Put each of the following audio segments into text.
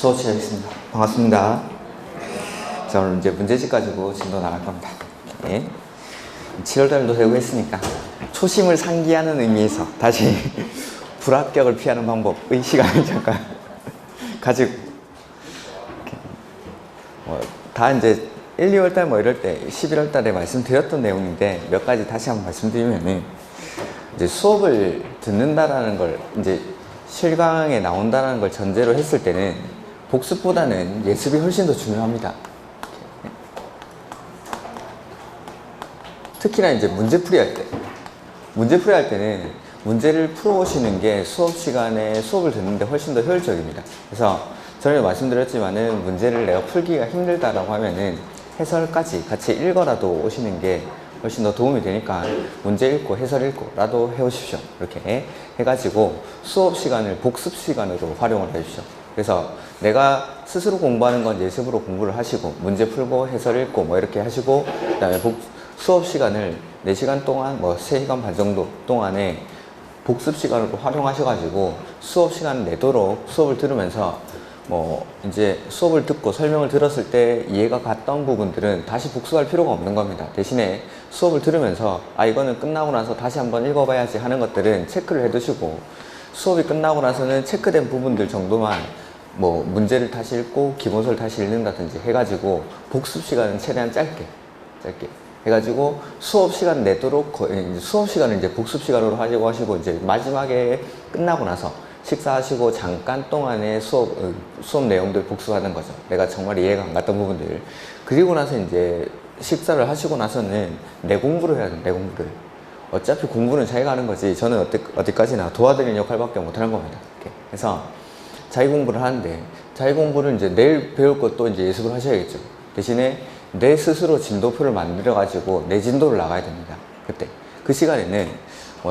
수업 시작하겠습니다. 반갑습니다. 자, 오늘 이제 문제집 가지고 진도 나갈 겁니다. 네. 7월달도 되고 했으니까 초심을 상기하는 의미에서 다시 불합격을 피하는 방법의 시간을 잠깐 가지고 다 이제 1, 2월달 뭐 이럴 때 11월달에 말씀드렸던 내용인데 몇 가지 다시 한번 말씀드리면은 이제 수업을 듣는다라는 걸 이제 실강에 나온다는 걸 전제로 했을 때는 복습보다는 예습이 훨씬 더 중요합니다. 특히나 이제 문제풀이 할 때는 문제를 풀어오시는 게 수업 시간에 수업을 듣는데 훨씬 더 효율적입니다. 그래서 전에도 말씀드렸지만은 문제를 내가 풀기가 힘들다라고 하면은 해설까지 같이 읽어라도 오시는 게 훨씬 더 도움이 되니까 문제 읽고 해설 읽고라도 해오십시오. 이렇게 해가지고 수업 시간을 복습 시간으로 활용을 해주십시오. 그래서 내가 스스로 공부하는 건 예습으로 공부를 하시고 문제 풀고 해설 읽고 뭐 이렇게 하시고 그 다음에 수업 시간을 4시간 동안 뭐 3시간 반 정도 동안에 복습 시간으로 활용하셔가지고 수업 시간 내도록 수업을 들으면서 뭐 이제 수업을 듣고 설명을 들었을 때 이해가 갔던 부분들은 다시 복습할 필요가 없는 겁니다. 대신에 수업을 들으면서 아 이거는 끝나고 나서 다시 한번 읽어봐야지 하는 것들은 체크를 해두시고 수업이 끝나고 나서는 체크된 부분들 정도만 뭐 문제를 다시 읽고 기본서를 다시 읽는다든지 해가지고 복습 시간은 최대한 짧게 해가지고 수업 시간 내도록 수업 시간을 이제 복습 시간으로 하시고 이제 마지막에 끝나고 나서 식사하시고 잠깐 동안의 수업 내용들 복습하는 거죠. 내가 정말 이해가 안 갔던 부분들. 그리고 나서 이제 식사를 하시고 나서는 내 공부를 해야 돼요. 내 공부를. 어차피 공부는 자기가 하는 거지. 저는 어디까지나 도와드리는 역할밖에 못하는 겁니다. 이렇게. 그래서 자기 공부를 하는데 자기 공부를 이제 내일 배울 것도 이제 예습을 하셔야겠죠. 대신에 내 스스로 진도표를 만들어 가지고 내 진도를 나가야 됩니다. 그때 그 시간에는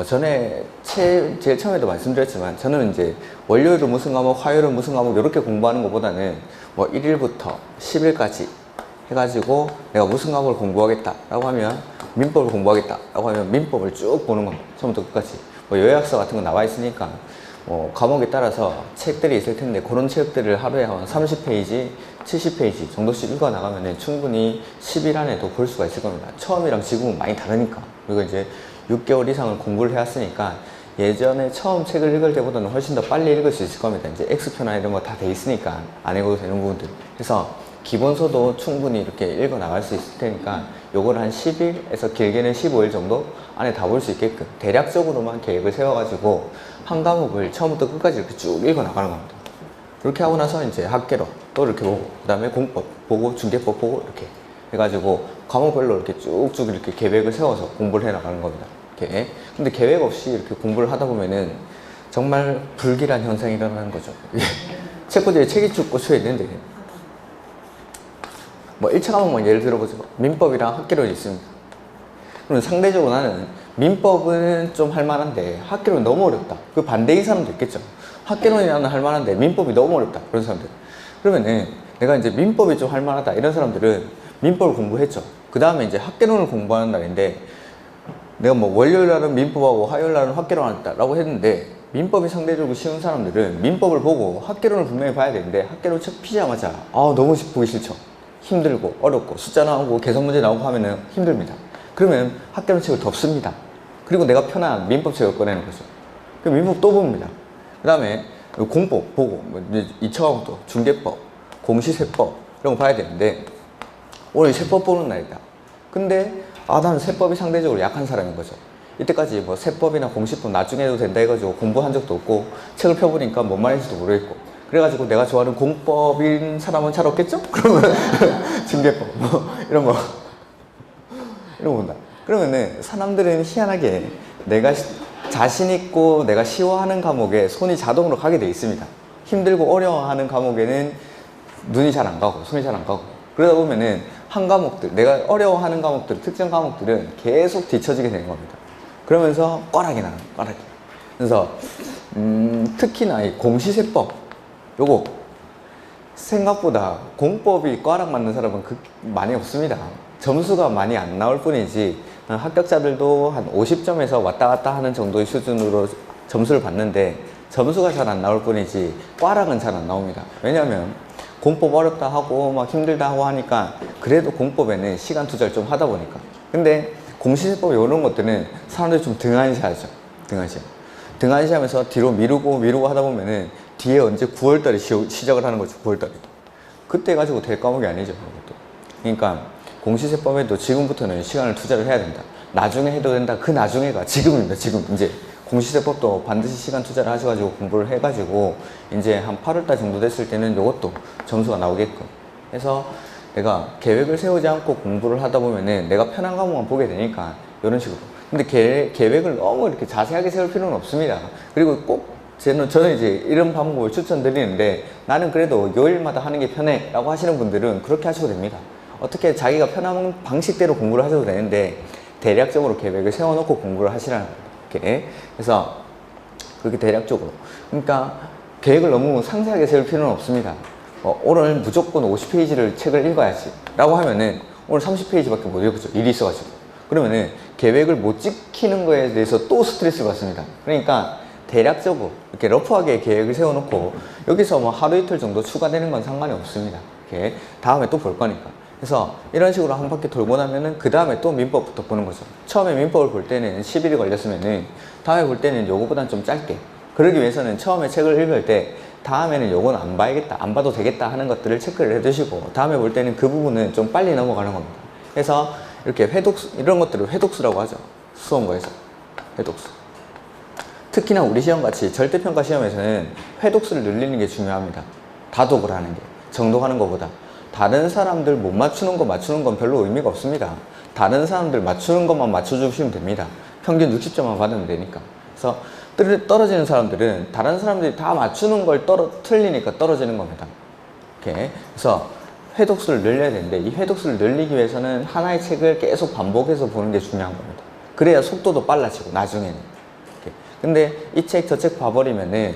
전에 제일 처음에도 말씀드렸지만 저는 이제 월요일은 무슨 과목, 화요일은 무슨 과목 이렇게 공부하는 것보다는 뭐 1일부터 10일까지 해가지고 내가 무슨 과목을 공부하겠다 라고 하면 민법을 공부하겠다 라고 하면 민법을 쭉 보는 겁니다. 처음부터 끝까지. 뭐 요약서 같은 거 나와 있으니까 과목에 따라서 책들이 있을 텐데 그런 책들을 하루에 한 30페이지, 70페이지 정도씩 읽어 나가면 충분히 10일 안에도 볼 수가 있을 겁니다. 처음이랑 지금은 많이 다르니까. 그리고 이제 6개월 이상을 공부를 해왔으니까 예전에 처음 책을 읽을 때보다는 훨씬 더 빨리 읽을 수 있을 겁니다. 이제 X표나 이런 거 다 돼 있으니까 안 읽어도 되는 부분들. 그래서 기본서도 충분히 이렇게 읽어 나갈 수 있을 테니까 요걸 한 10일에서 길게는 15일 정도 안에 다 볼 수 있게끔 대략적으로만 계획을 세워가지고 한 과목을 처음부터 끝까지 이렇게 쭉 읽어 나가는 겁니다. 그렇게 하고 나서 이제 학계로 또 이렇게 보고 그 다음에 공법 보고 중개법 보고 이렇게 해가지고 과목별로 이렇게 쭉쭉 이렇게 계획을 세워서 공부를 해 나가는 겁니다. 이렇게. 근데 계획 없이 이렇게 공부를 하다 보면은 정말 불길한 현상이 일어나는 거죠. 책꽂이에 책이 쭉 꽂혀 있는데 뭐 1차 과목만 예를 들어보죠. 민법이랑 학계론이 있습니다. 그럼 상대적으로 나는 민법은 좀 할만한데 학계론은 너무 어렵다. 그 반대인 사람도 있겠죠. 학계론이 나는 할만한데 민법이 너무 어렵다. 그런 사람들. 그러면은 내가 이제 민법이 좀 할만하다. 이런 사람들은 민법을 공부했죠. 그 다음에 이제 학계론을 공부하는 날인데 내가 뭐 월요일 날은 민법하고 화요일 날은 학계론 한다라고 했는데 민법이 상대적으로 쉬운 사람들은 민법을 보고 학계론을 분명히 봐야 되는데 학계론 책 피자마자 너무 보기 싫죠. 힘들고 어렵고 숫자 나오고 계산 문제 나오고 하면은 힘듭니다. 그러면 학계론 책을 덮습니다. 그리고 내가 편한 민법 책을 꺼내는 거죠. 그럼 민법 또 봅니다. 그 다음에 공법 보고 2차 과목도 중개법, 공시세법 이런 거 봐야 되는데 오늘 세법 보는 날이다. 근데 나는 세법이 상대적으로 약한 사람인 거죠. 이때까지 뭐 세법이나 공시법 나중에 해도 된다 해가지고 공부한 적도 없고 책을 펴보니까 뭔 말인지도 모르겠고 그래가지고 내가 좋아하는 공법인 사람은 잘 없겠죠? 그러면 중개법 이런 거 본다. 그러면은 사람들은 희한하게 내가 자신 있고 내가 쉬워하는 과목에 손이 자동으로 가게 돼 있습니다. 힘들고 어려워하는 과목에는 눈이 잘 안 가고 손이 잘 안 가고 그러다 보면은 한 과목들 내가 어려워하는 과목들 특정 과목들은 계속 뒤처지게 되는 겁니다. 그러면서 꽈락이 나는 꽈락이. 그래서 특히나 이 공시세법 요거 생각보다 공법이 꽈락 맞는 사람은 많이 없습니다. 점수가 많이 안 나올 뿐이지 합격자들도 한 50점에서 왔다 갔다 하는 정도의 수준으로 점수를 받는데 점수가 잘 안 나올 뿐이지 꽈락은 잘 안 나옵니다. 왜냐하면 공법 어렵다 하고 막 힘들다 하고 하니까 그래도 공법에는 시간 투자를 좀 하다 보니까. 근데 공시세법 이런 것들은 사람들이 좀 등한시하죠. 등한시하면서 뒤로 미루고 하다 보면은 뒤에 언제 9월달에 시작을 하는 거죠. 9월달에. 그때 가지고 될 과목이 아니죠. 그것도. 그러니까 공시세법에도 지금부터는 시간을 투자를 해야 된다. 나중에 해도 된다. 그 나중에가 지금입니다. 지금 이제 공시세법도 반드시 시간 투자를 하셔가지고 공부를 해가지고 이제 한 8월달 정도 됐을 때는 이것도 점수가 나오게끔 해서 내가 계획을 세우지 않고 공부를 하다 보면은 내가 편한 과목만 보게 되니까 이런 식으로. 근데 계획을 너무 이렇게 자세하게 세울 필요는 없습니다. 그리고 꼭 저는 이제 이런 방법을 추천드리는데 나는 그래도 요일마다 하는 게 편해 라고 하시는 분들은 그렇게 하셔도 됩니다. 어떻게 자기가 편한 방식대로 공부를 하셔도 되는데 대략적으로 계획을 세워놓고 공부를 하시라는 거예요. 이렇게. 그래서 그렇게 대략적으로. 그러니까 계획을 너무 상세하게 세울 필요는 없습니다. 오늘 무조건 50페이지를 책을 읽어야지 라고 하면은 오늘 30페이지밖에 못 읽었죠. 일이 있어가지고. 그러면은 계획을 못 지키는 거에 대해서 또 스트레스를 받습니다. 그러니까 대략적으로 이렇게 러프하게 계획을 세워놓고 여기서 뭐 하루 이틀 정도 추가되는 건 상관이 없습니다. 이렇게 다음에 또 볼 거니까. 그래서 이런 식으로 한 바퀴 돌고 나면은 그 다음에 또 민법부터 보는 거죠. 처음에 민법을 볼 때는 10일이 걸렸으면은 다음에 볼 때는 요거보단 좀 짧게. 그러기 위해서는 처음에 책을 읽을 때 다음에는 요건 안 봐야겠다, 안 봐도 되겠다 하는 것들을 체크를 해 두시고 다음에 볼 때는 그 부분은 좀 빨리 넘어가는 겁니다. 그래서 이렇게 회독수, 이런 것들을 회독수라고 하죠. 수험고에서 회독수. 특히나 우리 시험같이 절대평가 시험에서는 회독수를 늘리는 게 중요합니다. 다독을 하는 게 정독하는 것보다. 다른 사람들 못 맞추는 건 별로 의미가 없습니다. 다른 사람들 맞추는 것만 맞춰주시면 됩니다. 평균 60점만 받으면 되니까. 그래서 떨어지는 사람들은 다른 사람들이 다 맞추는 걸 틀리니까 떨어지는 겁니다. 이렇게. 그래서 회독수를 늘려야 되는데 이 회독수를 늘리기 위해서는 하나의 책을 계속 반복해서 보는 게 중요한 겁니다. 그래야 속도도 빨라지고 나중에는. 이렇게. 근데 이 책 저 책 봐버리면은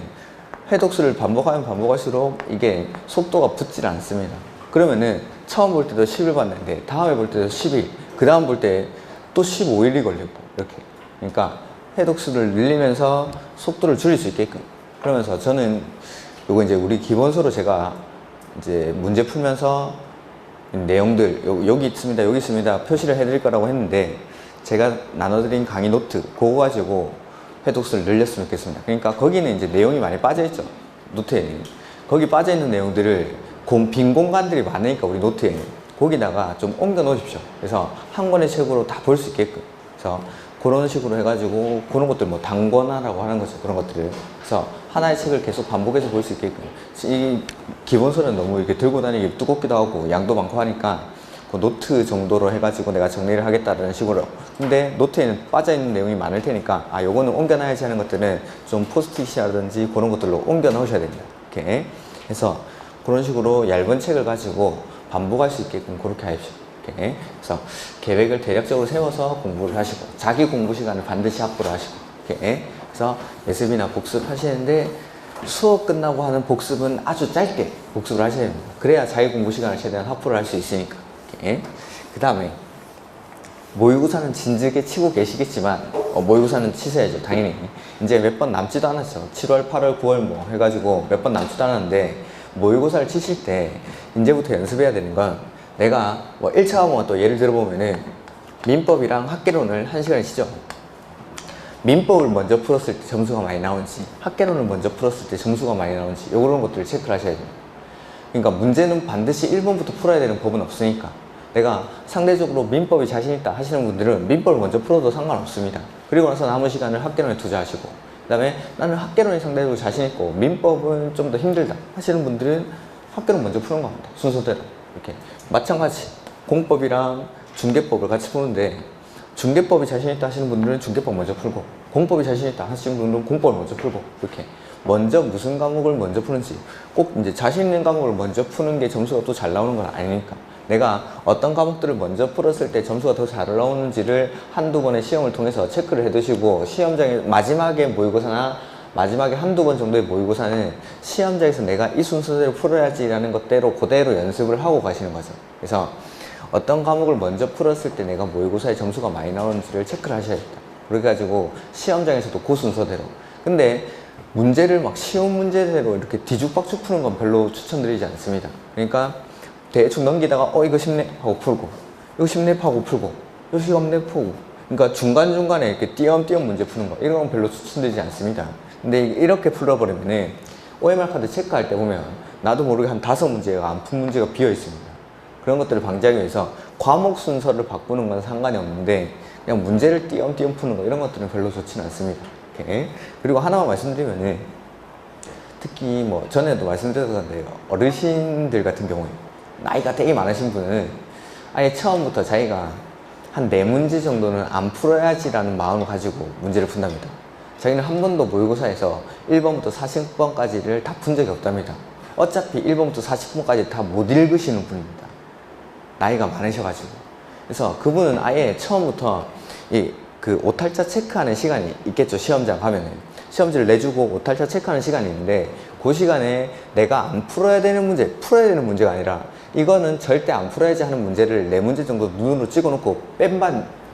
회독수를 반복하면 반복할수록 이게 속도가 붙질 않습니다. 그러면은 처음 볼 때도 10일 봤는데 다음에 볼 때도 10일, 그 다음 볼 때 또 15일이 걸리고 이렇게. 그러니까 회독수를 늘리면서 속도를 줄일 수 있게끔. 그러면서 저는 요거 이제 우리 기본서로 제가 이제 문제 풀면서 내용들 여기 있습니다, 여기 있습니다 표시를 해드릴 거라고 했는데 제가 나눠드린 강의 노트 그거 가지고 회독수를 늘렸으면 좋겠습니다. 그러니까 거기는 이제 내용이 많이 빠져있죠. 노트에 거기 빠져있는 내용들을 빈 공간들이 많으니까 우리 노트에 거기다가 좀 옮겨 놓으십시오. 그래서 한 권의 책으로 다 볼 수 있게끔. 그래서 그런 식으로 해가지고 그런 것들 뭐 단권화라고 하는 거죠. 그런 것들을. 그래서 하나의 책을 계속 반복해서 볼 수 있게끔. 이 기본서는 너무 이렇게 들고 다니기 두껍기도 하고 양도 많고 하니까 그 노트 정도로 해가지고 내가 정리를 하겠다는 식으로. 근데 노트에는 빠져있는 내용이 많을 테니까 요거는 옮겨놔야지 하는 것들은 좀 포스트잇이라든지 그런 것들로 옮겨 넣으셔야 됩니다. 이렇게 해서 그런 식으로 얇은 책을 가지고 반복할 수 있게끔 그렇게 하십시오. 이렇게. 그래서 계획을 대략적으로 세워서 공부를 하시고 자기 공부 시간을 반드시 확보를 하시고 이렇게. 그래서 예습이나 복습 하시는데 수업 끝나고 하는 복습은 아주 짧게 복습을 하셔야 됩니다. 그래야 자기 공부 시간을 최대한 확보를 할 수 있으니까. 그 다음에 모의고사는 진즉에 치고 계시겠지만 모의고사는 치셔야죠. 당연히. 이제 몇 번 남지도 않았죠. 7월, 8월, 9월 뭐 해가지고 몇 번 남지도 않았는데 모의고사를 치실 때 이제부터 연습해야 되는 건 내가 뭐 1차 과목은 또 예를 들어보면은 민법이랑 학개론을 1시간에 치죠. 민법을 먼저 풀었을 때 점수가 많이 나오는지 학개론을 먼저 풀었을 때 점수가 많이 나오는지 이런 것들을 체크를 하셔야 됩니다. 그러니까 문제는 반드시 1번부터 풀어야 되는 법은 없으니까 내가 상대적으로 민법이 자신 있다 하시는 분들은 민법을 먼저 풀어도 상관없습니다. 그리고 나서 남은 시간을 학개론에 투자하시고 그 다음에 나는 학개론이 상대적으로 자신 있고 민법은 좀 더 힘들다 하시는 분들은 학개론 먼저 푸는 겁니다. 순서대로. 이렇게 마찬가지 공법이랑 중개법을 같이 푸는데 중개법이 자신 있다 하시는 분들은 중개법 먼저 풀고 공법이 자신 있다 하시는 분들은 공법을 먼저 풀고 이렇게 먼저 무슨 과목을 먼저 푸는지 꼭 이제 자신 있는 과목을 먼저 푸는 게 점수가 또 잘 나오는 건 아니니까 내가 어떤 과목들을 먼저 풀었을 때 점수가 더 잘 나오는지를 한두 번의 시험을 통해서 체크를 해 두시고 시험장에 마지막에 모의고사나 마지막에 한두 번 정도의 모의고사는 시험장에서 내가 이 순서대로 풀어야지라는 것대로 그대로 연습을 하고 가시는 거죠. 그래서 어떤 과목을 먼저 풀었을 때 내가 모의고사에 점수가 많이 나오는지를 체크를 하셔야겠다. 그래가지고 시험장에서도 그 순서대로. 근데 문제를 막 쉬운 문제대로 이렇게 뒤죽박죽 푸는 건 별로 추천드리지 않습니다. 그러니까 대충 넘기다가 이거 쉽네 하고 풀고, 이거 쉽네 하고 풀고, 이거 쉽네 풀고, 그러니까 중간중간에 이렇게 띄엄띄엄 문제 푸는 거, 이런 건 별로 추천드리지 않습니다. 근데 이렇게 풀어버리면은 OMR 카드 체크할 때 보면 나도 모르게 한 5문제가 안 푼 문제가 비어 있습니다. 그런 것들을 방지하기 위해서 과목 순서를 바꾸는 건 상관이 없는데 그냥 문제를 띄엄띄엄 푸는 거, 이런 것들은 별로 좋지는 않습니다. 이렇게. 그리고 하나만 말씀드리면은, 특히 뭐 전에도 말씀드렸던데요, 어르신들 같은 경우에 나이가 되게 많으신 분은 아예 처음부터 자기가 한 4문제 정도는 안 풀어야지라는 마음을 가지고 문제를 푼답니다. 자기는 한 번도 모의고사에서 1번부터 40번까지를 다 푼 적이 없답니다. 어차피 1번부터 40번까지 다 못 읽으시는 분입니다. 나이가 많으셔가지고. 그래서 그분은 아예 처음부터 그 오탈자 체크하는 시간이 있겠죠. 시험장 가면은 시험지를 내주고 오탈자 체크하는 시간이 있는데, 그 시간에 내가 안 풀어야 되는 문제, 풀어야 되는 문제가 아니라 이거는 절대 안 풀어야지 하는 문제를 4문제 정도 눈으로 찍어놓고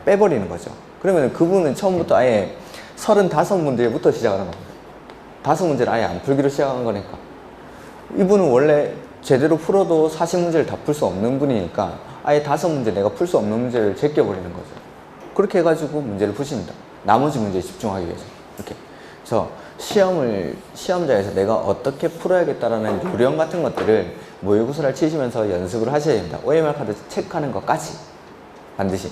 빼버리는 거죠. 그러면 그분은 처음부터 아예 35문제부터 시작하는 겁니다. 5문제를 아예 안 풀기로 시작한 거니까. 이분은 원래 제대로 풀어도 40문제를 다 풀 수 없는 분이니까 아예 5문제 내가 풀 수 없는 문제를 제껴버리는 거죠. 그렇게 해가지고 문제를 푸십니다. 나머지 문제에 집중하기 위해서. 이렇게. 그래서 시험장에서 내가 어떻게 풀어야겠다라는 요령 같은 것들을 모의고사를 치시면서 연습을 하셔야 됩니다. OMR 카드 체크하는 것까지. 반드시.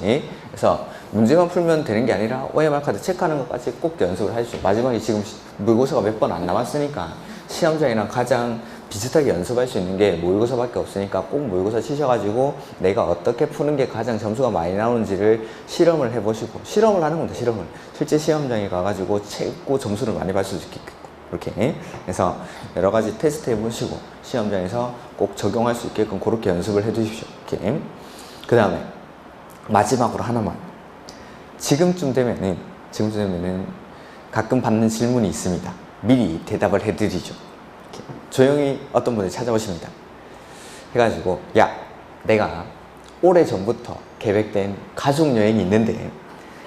그래서 문제만 풀면 되는 게 아니라 OMR 카드 체크하는 것까지 꼭 연습을 하십시오. 마지막에 지금 모의고사가 몇 번 안 남았으니까 시험장이랑 가장 비슷하게 연습할 수 있는 게 모의고사밖에 없으니까 꼭 모의고사 치셔가지고 내가 어떻게 푸는 게 가장 점수가 많이 나오는지를 실험을 해보시고, 실험을 하는 겁니다. 실험을 실제 시험장에 가가지고 채고 점수를 많이 받을 수 있게끔, 이렇게. 그래서 여러 가지 테스트 해보시고 시험장에서 꼭 적용할 수 있게끔 그렇게 연습을 해두십시오. 이렇게. 그 다음에 마지막으로 하나만, 지금쯤 되면은 가끔 받는 질문이 있습니다. 미리 대답을 해드리죠. 이렇게. 조용히 어떤 분이 찾아오십니다. 해가지고, 야, 내가 오래 전부터 계획된 가족여행이 있는데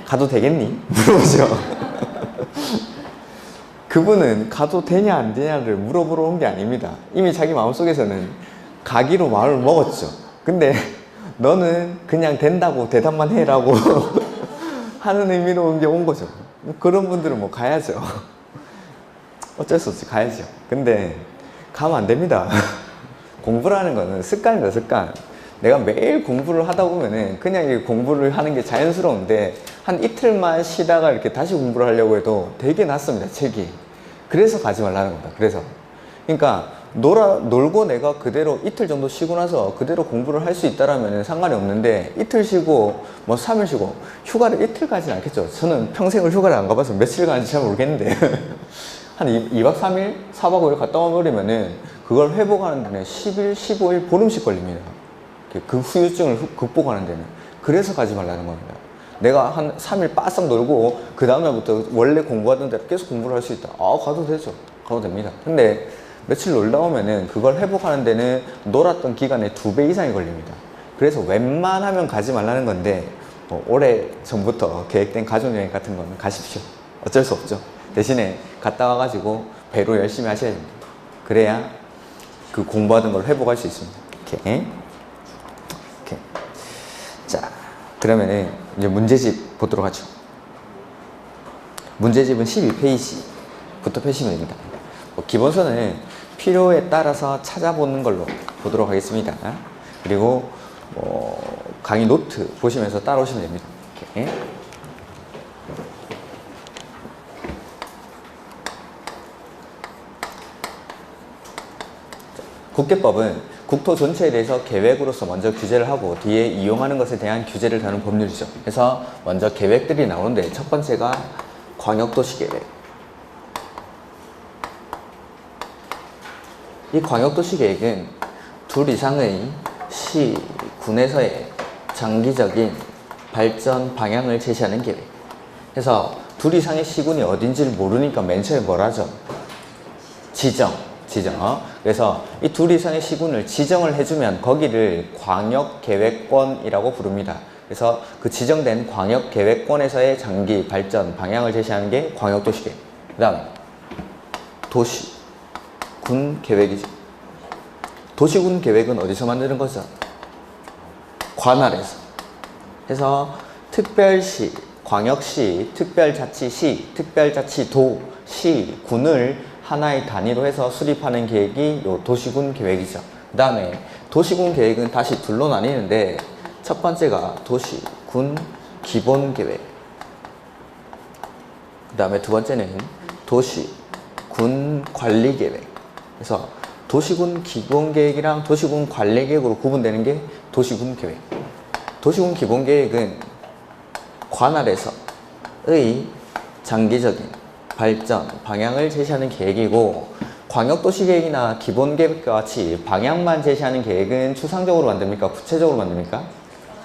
가도 되겠니? 물어보죠. 그분은 가도 되냐 안 되냐를 물어보러 온 게 아닙니다. 이미 자기 마음속에서는 가기로 마음을 먹었죠. 근데 너는 그냥 된다고 대답만 해라고 하는 의미로 온 거죠. 그런 분들은 뭐 가야죠. 어쩔 수 없이 가야죠. 근데 가면 안 됩니다. 공부라는 거는 습관이다, 습관. 내가 매일 공부를 하다 보면은 그냥 이 공부를 하는 게 자연스러운데 한 이틀만 쉬다가 이렇게 다시 공부를 하려고 해도 되게 낫습니다, 책이. 그래서 가지 말라는 겁니다. 그래서. 그러니까 놀고 내가 그대로 이틀 정도 쉬고 나서 그대로 공부를 할 수 있다라면 상관이 없는데, 이틀 쉬고 뭐 3일 쉬고 휴가를 이틀 가지는 않겠죠. 저는 평생을 휴가를 안 가봐서 며칠 가는지 잘 모르겠는데 한 2박 3일, 4박 5일 갔다 와버리면은 그걸 회복하는 데는 10일, 15일, 보름씩 걸립니다. 그 후유증을 극복하는 데는. 그래서 가지 말라는 겁니다. 내가 한 3일 바싹 놀고 그 다음날부터 원래 공부하던 대로 계속 공부를 할 수 있다. 가도 되죠. 가도 됩니다. 근데 며칠 놀다 오면은 그걸 회복하는 데는 놀았던 기간의 2배 이상이 걸립니다. 그래서 웬만하면 가지 말라는 건데, 오래 전부터 계획된 가족여행 같은 거는 가십시오. 어쩔 수 없죠. 대신에 갔다 와가지고 배로 열심히 하셔야 됩니다. 그래야 그 공부하던 걸 회복할 수 있습니다. 이렇게. 자, 그러면은 이제 문제집 보도록 하죠. 문제집은 12페이지부터 펴시면 됩니다. 기본서는 필요에 따라서 찾아보는 걸로 보도록 하겠습니다. 그리고 강의 노트 보시면서 따라오시면 됩니다. 이렇게. 국계법은 국토 전체에 대해서 계획으로서 먼저 규제를 하고 뒤에 이용하는 것에 대한 규제를 다루는 법률이죠. 그래서 먼저 계획들이 나오는데, 첫 번째가 광역도시계획. 이 광역도시계획은 2 이상의 시, 군에서의 장기적인 발전 방향을 제시하는 계획. 그래서 2 이상의 시군이 어딘지를 모르니까 맨 처음에 뭘 하죠? 지정. 그래서 이 2 이상의 시군을 지정을 해주면 거기를 광역계획권이라고 부릅니다. 그래서 그 지정된 광역계획권에서의 장기 발전 방향을 제시하는 게 광역도시계획. 그 다음에 도시군 계획이죠. 도시군 계획은 어디서 만드는 거죠? 관할에서. 해서 특별시, 광역시, 특별자치시, 특별자치도, 시, 군을 하나의 단위로 해서 수립하는 계획이 요 도시군 계획이죠. 그 다음에 도시군 계획은 다시 둘로 나뉘는데 첫 번째가 도시군 기본계획, 그 다음에 두 번째는 도시군 관리계획. 그래서 도시군 기본계획이랑 도시군 관리계획으로 구분되는 게 도시군 계획. 도시군 기본계획은 관할에서의 장기적인 발전, 방향을 제시하는 계획이고, 광역도시계획이나 기본계획과 같이 방향만 제시하는 계획은 추상적으로 만듭니까? 구체적으로 만듭니까?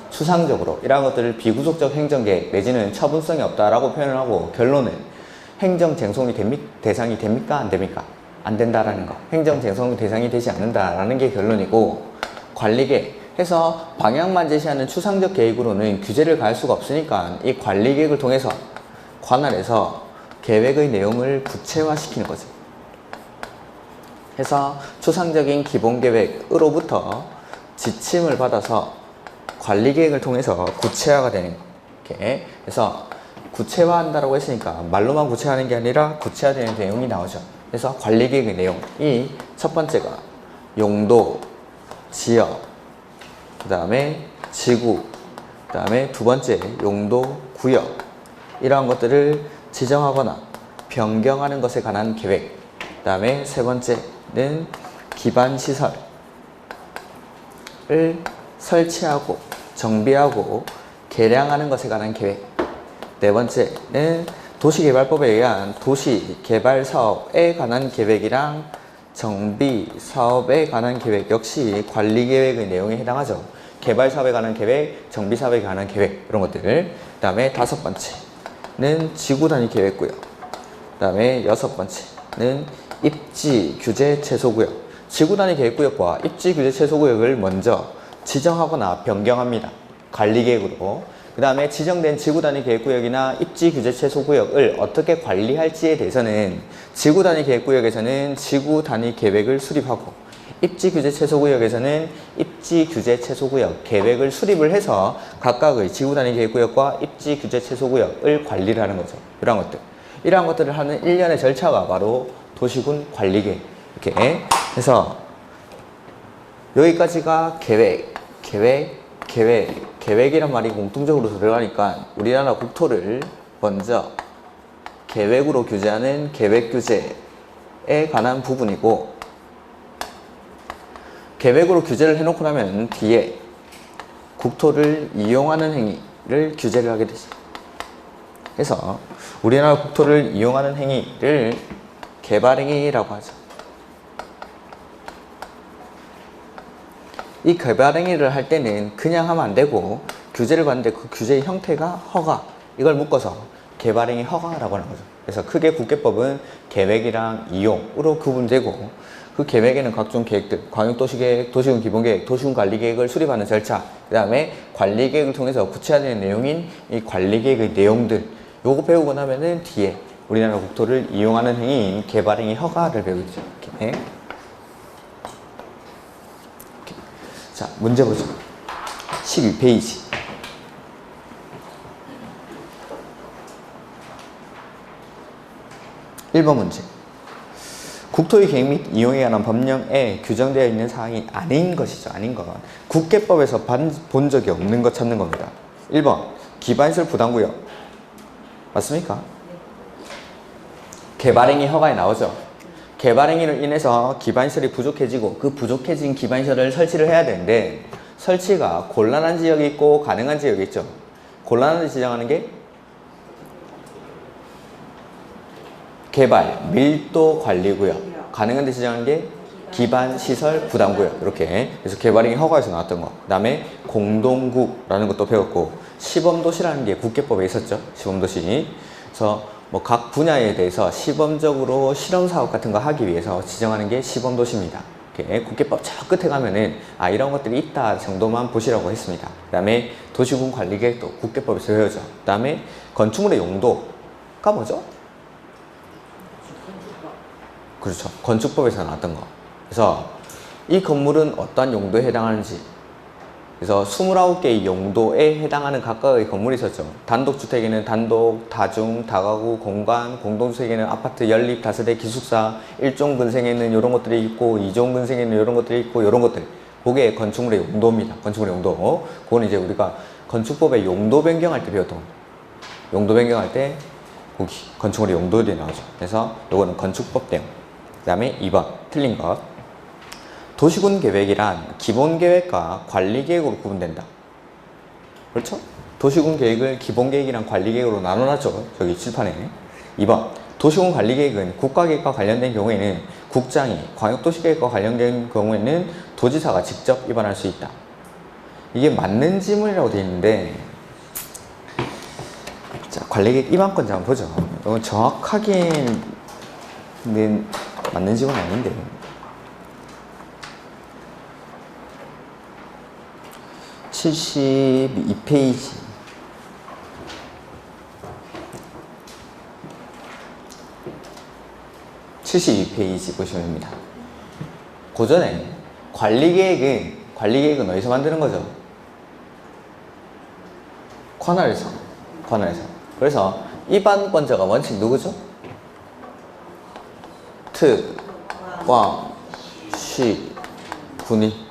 추상적으로. 이러한 것들을 비구속적 행정계획 내지는 처분성이 없다라고 표현을 하고, 결론은 행정쟁송이 대상이 됩니까? 안 됩니까? 안 된다라는 거. 행정쟁송 대상이 되지 않는다라는 게 결론이고, 관리계획 해서 방향만 제시하는 추상적 계획으로는 규제를 가할 수가 없으니까 이 관리계획을 통해서 관할에서 계획의 내용을 구체화시키는 거죠. 해서 추상적인 기본계획으로부터 지침을 받아서 관리계획을 통해서 구체화가 되는 게, 그래서 구체화한다라고 했으니까 말로만 구체화하는 게 아니라 구체화되는 내용이 나오죠. 그래서 관리계획의 내용이 첫 번째가 용도, 지역, 그 다음에 지구, 그 다음에 두 번째 용도, 구역, 이러한 것들을 지정하거나 변경하는 것에 관한 계획. 그 다음에 세 번째는 기반시설을 설치하고 정비하고 개량하는 것에 관한 계획. 네 번째는 도시개발법에 의한 도시개발사업에 관한 계획이랑 정비사업에 관한 계획, 역시 관리계획의 내용에 해당하죠. 개발사업에 관한 계획, 정비사업에 관한 계획, 이런 것들. 그 다음에 다섯 번째는 지구단위 계획구역. 그 다음에 여섯 번째는 입지규제 최소구역. 지구단위 계획구역과 입지규제 최소구역을 먼저 지정하거나 변경합니다. 관리계획으로. 그 다음에 지정된 지구단위 계획구역이나 입지규제 최소구역을 어떻게 관리할지에 대해서는 지구단위 계획구역에서는 지구단위 계획을 수립하고, 입지규제 최소구역에서는 입지규제 최소구역 계획을 수립을 해서 각각의 지구단위 계획구역과 입지규제 최소구역을 관리를 하는 거죠. 이러한 것들. 이러한 것들을 하는 일련의 절차가 바로 도시군 관리계획. 이렇게 해서 여기까지가 계획이란 말이 공통적으로 들어가니까 우리나라 국토를 먼저 계획으로 규제하는 계획규제에 관한 부분이고, 계획으로 규제를 해놓고 나면 뒤에 국토를 이용하는 행위를 규제를 하게 되죠. 그래서 우리나라 국토를 이용하는 행위를 개발행위라고 하죠. 이 개발행위를 할 때는 그냥 하면 안 되고 규제를 받는데 그 규제의 형태가 허가, 이걸 묶어서 개발행위 허가라고 하는 거죠. 그래서 크게 국계법은 계획이랑 이용으로 구분되고, 그 계획에는 각종 계획들, 광역도시계획, 도시군 기본계획, 도시군 관리계획을 수립하는 절차, 그 다음에 관리계획을 통해서 구체화되는 내용인 이 관리계획의 내용들, 요거 배우고 나면은 뒤에 우리나라 국토를 이용하는 행위인 개발행위 허가를 배우죠. 이렇게. 자, 문제 보죠. 12페이지. 1번 문제. 국토의 계획 및 이용에 관한 법령에 규정되어 있는 사항이 아닌 것이죠. 아닌 것. 국계법에서 본 적이 없는 것 찾는 겁니다. 1번. 기반시설 부담구역. 맞습니까? 개발행위 허가에 나오죠. 개발행위를 인해서 기반시설이 부족해지고 그 부족해진 기반시설을 설치를 해야 되는데, 설치가 곤란한 지역이 있고 가능한 지역이 있죠. 곤란한 데 지정하는 게 개발 밀도 관리구역, 가능한 데 지정하는 게 기반시설 부담구역. 이렇게. 그래서 개발행위 허가에서 나왔던 거. 그 다음에 공동구라는 것도 배웠고, 시범도시라는 게 국계법에 있었죠. 시범도시. 그래서 뭐 각 분야에 대해서 시범적으로 실험사업 같은 거 하기 위해서 지정하는 게 시범도시입니다. 이렇게 국계법 저 끝에 가면은 이런 것들이 있다 정도만 보시라고 했습니다. 그 다음에 도시군 관리계획도 국계법에서 배우죠. 그 다음에 건축물의 용도가 뭐죠? 그렇죠. 건축법에서 나왔던 거. 그래서 이 건물은 어떠한 용도에 해당하는지, 그래서 29개의 용도에 해당하는 각각의 건물이 있었죠. 단독주택에는 단독, 다중, 다가구, 공간, 공동주택에는 아파트, 연립, 다세대, 기숙사, 1종 근생에는 이런 것들이 있고 2종 근생에는 이런 것들이 있고 이런 것들. 그게 건축물의 용도입니다. 건축물의 용도. 그거는 이제 우리가 건축법의 용도 변경할 때 배웠던 겁니다. 용도 변경할 때 거기 건축물의 용도들이 나오죠. 그래서 이거는 건축법 내용. 그 다음에 2번 틀린 것. 도시군 계획이란 기본 계획과 관리 계획으로 구분된다. 그렇죠? 도시군 계획을 기본 계획이랑 관리 계획으로 나눠놨죠. 저기 칠판에. 2번 도시군 관리 계획은 국가 계획과 관련된 경우에는 국장이, 광역도시 계획과 관련된 경우에는 도지사가 직접 입안할 수 있다. 이게 맞는 지문이라고 되어 있는데, 자, 관리 계획 입안권자 한번 보죠. 이건 정확하게는 맞는 지문은 아닌데. 72페이지. 보시면 됩니다. 그 전에 관리계획은 어디서 만드는 거죠? 관할에서. 그래서 입안권자가 원칙 누구죠? 특, 광, 시, 군이.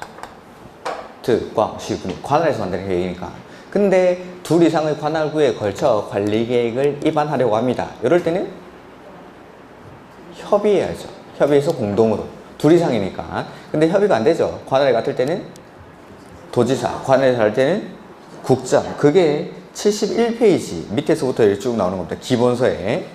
특광시군이 관할에서 만드는 계획이니까. 근데 둘 이상의 관할구에 걸쳐 관리계획을 입안하려고 합니다. 이럴 때는 협의해야죠. 협의해서 공동으로. 둘 이상이니까. 근데 협의가 안 되죠. 관할에 같을 때는 도지사, 관할에 갈 때는 국장. 그게 71페이지 밑에서부터 쭉 나오는 겁니다. 기본서에.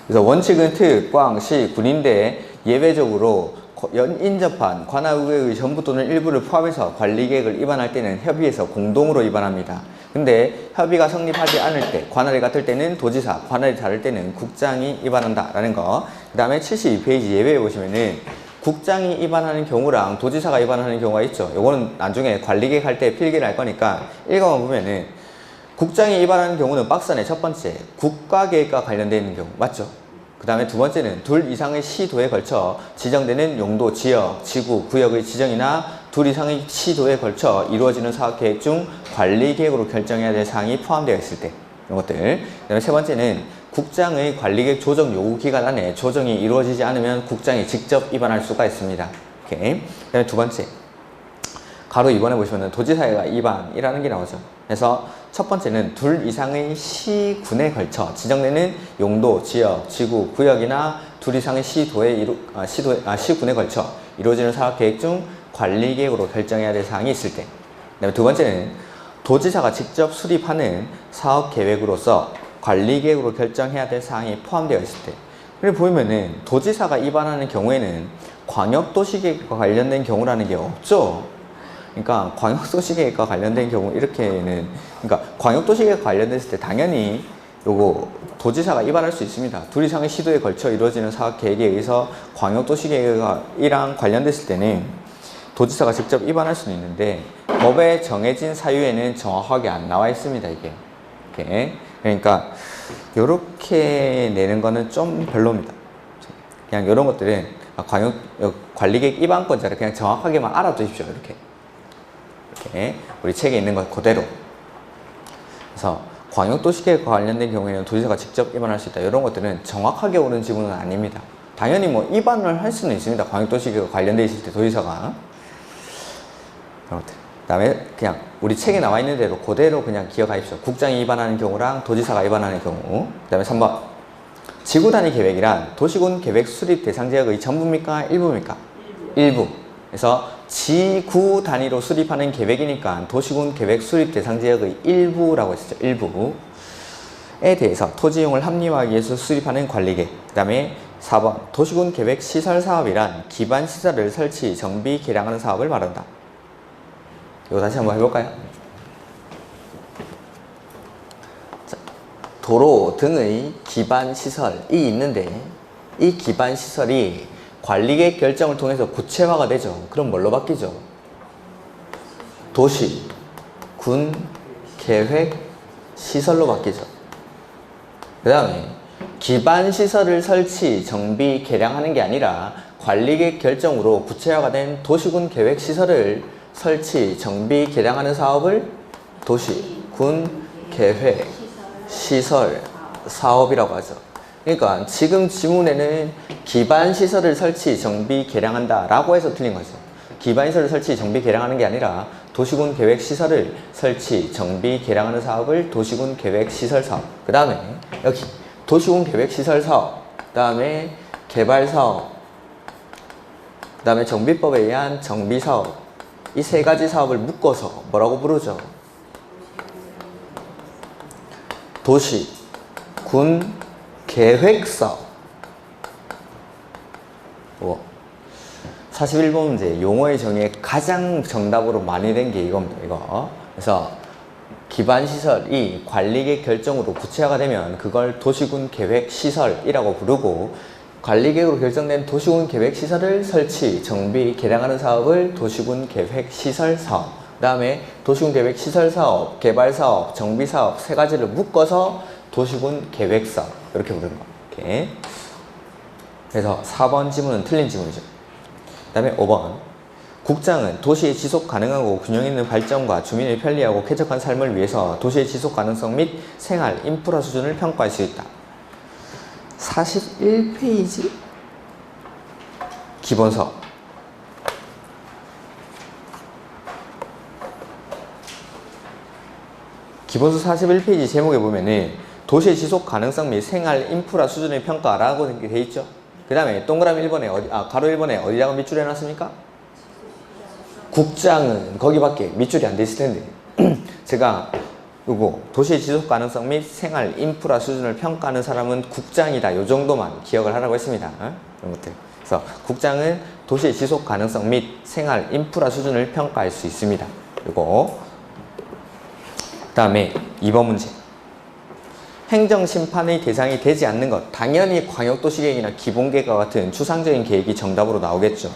그래서 원칙은 특, 광, 시, 군인데 예외적으로 인접한 관할구의 전부 또는 일부를 포함해서 관리계획을 입안할 때는 협의해서 공동으로 입안합니다. 근데 협의가 성립하지 않을 때, 관할이 같을 때는 도지사, 관할이 다를 때는 국장이 입안한다 라는 거. 그 다음에 72페이지 예외에 보시면은 국장이 입안하는 경우랑 도지사가 입안하는 경우가 있죠. 요거는 나중에 관리계획 할 때 필기를 할 거니까 읽어만 보면은 국장이 입안하는 경우는 박스 안에 첫 번째 국가계획과 관련되어 있는 경우 맞죠? 그 다음에 두 번째는 둘 이상의 시도에 걸쳐 지정되는 용도, 지역, 지구, 구역의 지정이나 둘 이상의 시도에 걸쳐 이루어지는 사업계획 중 관리계획으로 결정해야 될 사항이 포함되어 있을 때 이런 것들. 그 다음에 세 번째는 국장의 관리계획 조정 요구 기간 안에 조정이 이루어지지 않으면 국장이 직접 입안할 수가 있습니다. 오케이. 그 다음에 두 번째 가로 2번에 보시면 도지사가 입안이라는 게 나오죠. 그래서 첫 번째는 둘 이상의 시군에 걸쳐 지정되는 용도, 지역, 지구, 구역이나 둘 이상의 시군에 걸쳐 이루어지는 사업계획 중 관리계획으로 결정해야 될 사항이 있을 때. 그다음에 두 번째는 도지사가 직접 수립하는 사업계획으로서 관리계획으로 결정해야 될 사항이 포함되어 있을 때. 그리고 보면은 도지사가 입안하는 경우에는 광역도시계획과 관련된 경우라는 게 없죠. 그러니까 광역도시계획과 관련된 경우 이렇게는, 그러니까 광역도시계획과 관련됐을 때 당연히 요거 도지사가 입안할 수 있습니다. 둘 이상의 시도에 걸쳐 이루어지는 사업계획에 의해서 광역도시계획이랑 관련됐을 때는 도지사가 직접 입안할 수는 있는데 법에 정해진 사유에는 정확하게 안 나와 있습니다. 이게. 이렇게. 그러니까 요렇게 내는 거는 좀 별로입니다. 그냥 이런 것들은 관리계획 입안권자를 그냥 정확하게만 알아두십시오. 이렇게 우리 책에 있는 것 그대로. 그래서 광역도시계획과 관련된 경우에는 도지사가 직접 입안할 수 있다. 이런 것들은 정확하게 옳은 지문은 아닙니다. 당연히 뭐 입안을 할 수는 있습니다. 광역도시계획과 관련돼 있을 때 도지사가. 그런 것들. 그 다음에 그냥 우리 책에 나와 있는 대로 그대로 그냥 기억하십시오. 국장이 입안하는 경우랑 도지사가 입안하는 경우. 그 다음에 3번 지구단위 계획이란 도시군 계획 수립 대상 지역의 전부입니까? 일부입니까? 일부. 그래서 지구 단위로 수립하는 계획이니까 도시군 계획 수립 대상 지역의 일부라고 했었죠. 일부에 대해서 토지 이용을 합리화하기 위해서 수립하는 관리계획. 그 다음에 4번 도시군 계획 시설 사업이란 기반 시설을 설치, 정비, 개량하는 사업을 말한다. 이거 다시 한번 해볼까요? 자, 도로 등의 기반 시설이 있는데 이 기반 시설이 관리계획 결정을 통해서 구체화가 되죠. 그럼 뭘로 바뀌죠? 도시, 군, 계획, 시설로 바뀌죠. 그 다음에 기반시설을 설치, 정비, 개량하는 게 아니라 관리계획 결정으로 구체화가 된 도시군 계획시설을 설치, 정비, 개량하는 사업을 도시군 계획 시설 사업이라고 하죠. 그러니까 지금 지문에는 기반시설을 설치, 정비, 개량한다 라고 해서 틀린 거죠. 기반시설을 설치, 정비, 개량하는 게 아니라 도시군 계획시설을 설치, 정비, 개량하는 사업을 도시군 계획시설 사업. 그 다음에 여기 도시군 계획시설 사업, 그 다음에 개발사업, 그 다음에 정비법에 의한 정비사업, 이 세 가지 사업을 묶어서 뭐라고 부르죠? 도시군 계획사업. 41번 문제 용어의 정의에 가장 정답으로 많이 된 게 이겁니다. 이거. 그래서 기반시설이 관리계획 결정으로 구체화가 되면 그걸 도시군 계획시설이라고 부르고, 관리계획으로 결정된 도시군 계획시설을 설치, 정비, 개량하는 사업을 도시군 계획시설 사업, 그 다음에 도시군 계획시설 사업, 개발사업, 정비사업 세 가지를 묶어서 도시군 계획사업 이렇게 부르는 거. 이렇게. 그래서 4번 지문은 틀린 지문이죠. 그 다음에 5번 국장은 도시의 지속 가능하고 균형 있는 발전과 주민의 편리하고 쾌적한 삶을 위해서 도시의 지속 가능성 및 생활 인프라 수준을 평가할 수 있다. 41페이지 기본서. 기본서 41페이지 제목에 보면은 도시의 지속 가능성 및 생활 인프라 수준의 평가라고 되어 있죠. 그 다음에 동그라미 1번에 가로 1번에 어디다가 밑줄 해놨습니까? 국장은 거기밖에 밑줄이 안 돼 있을 텐데 제가 요거 도시의 지속 가능성 및 생활 인프라 수준을 평가하는 사람은 국장이다 요 정도만 기억을 하라고 했습니다. 이런 것들. 그래서 국장은 도시의 지속 가능성 및 생활 인프라 수준을 평가할 수 있습니다. 요거. 그 다음에 2번 문제. 행정심판의 대상이 되지 않는 것. 당연히 광역도시계획이나 기본계획과 같은 추상적인 계획이 정답으로 나오겠죠.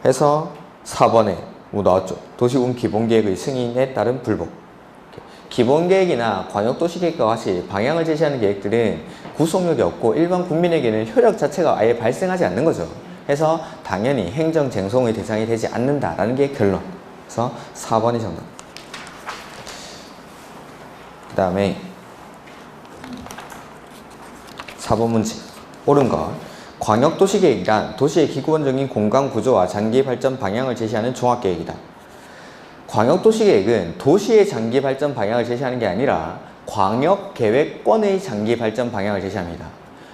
해서 4번에 뭐 나왔죠. 도시군 기본계획의 승인에 따른 불복. 기본계획이나 광역도시계획과 같이 방향을 제시하는 계획들은 구속력이 없고 일반 국민에게는 효력 자체가 아예 발생하지 않는 거죠. 해서 당연히 행정쟁송의 대상이 되지 않는다라는 게 결론. 그래서 4번이 정답. 그 다음에 4번 문제. 옳은 것. 광역도시계획이란 도시의 기본적인 공간구조와 장기발전 방향을 제시하는 종합계획이다. 광역도시계획은 도시의 장기발전 방향을 제시하는 게 아니라 광역계획권의 장기발전 방향을 제시합니다.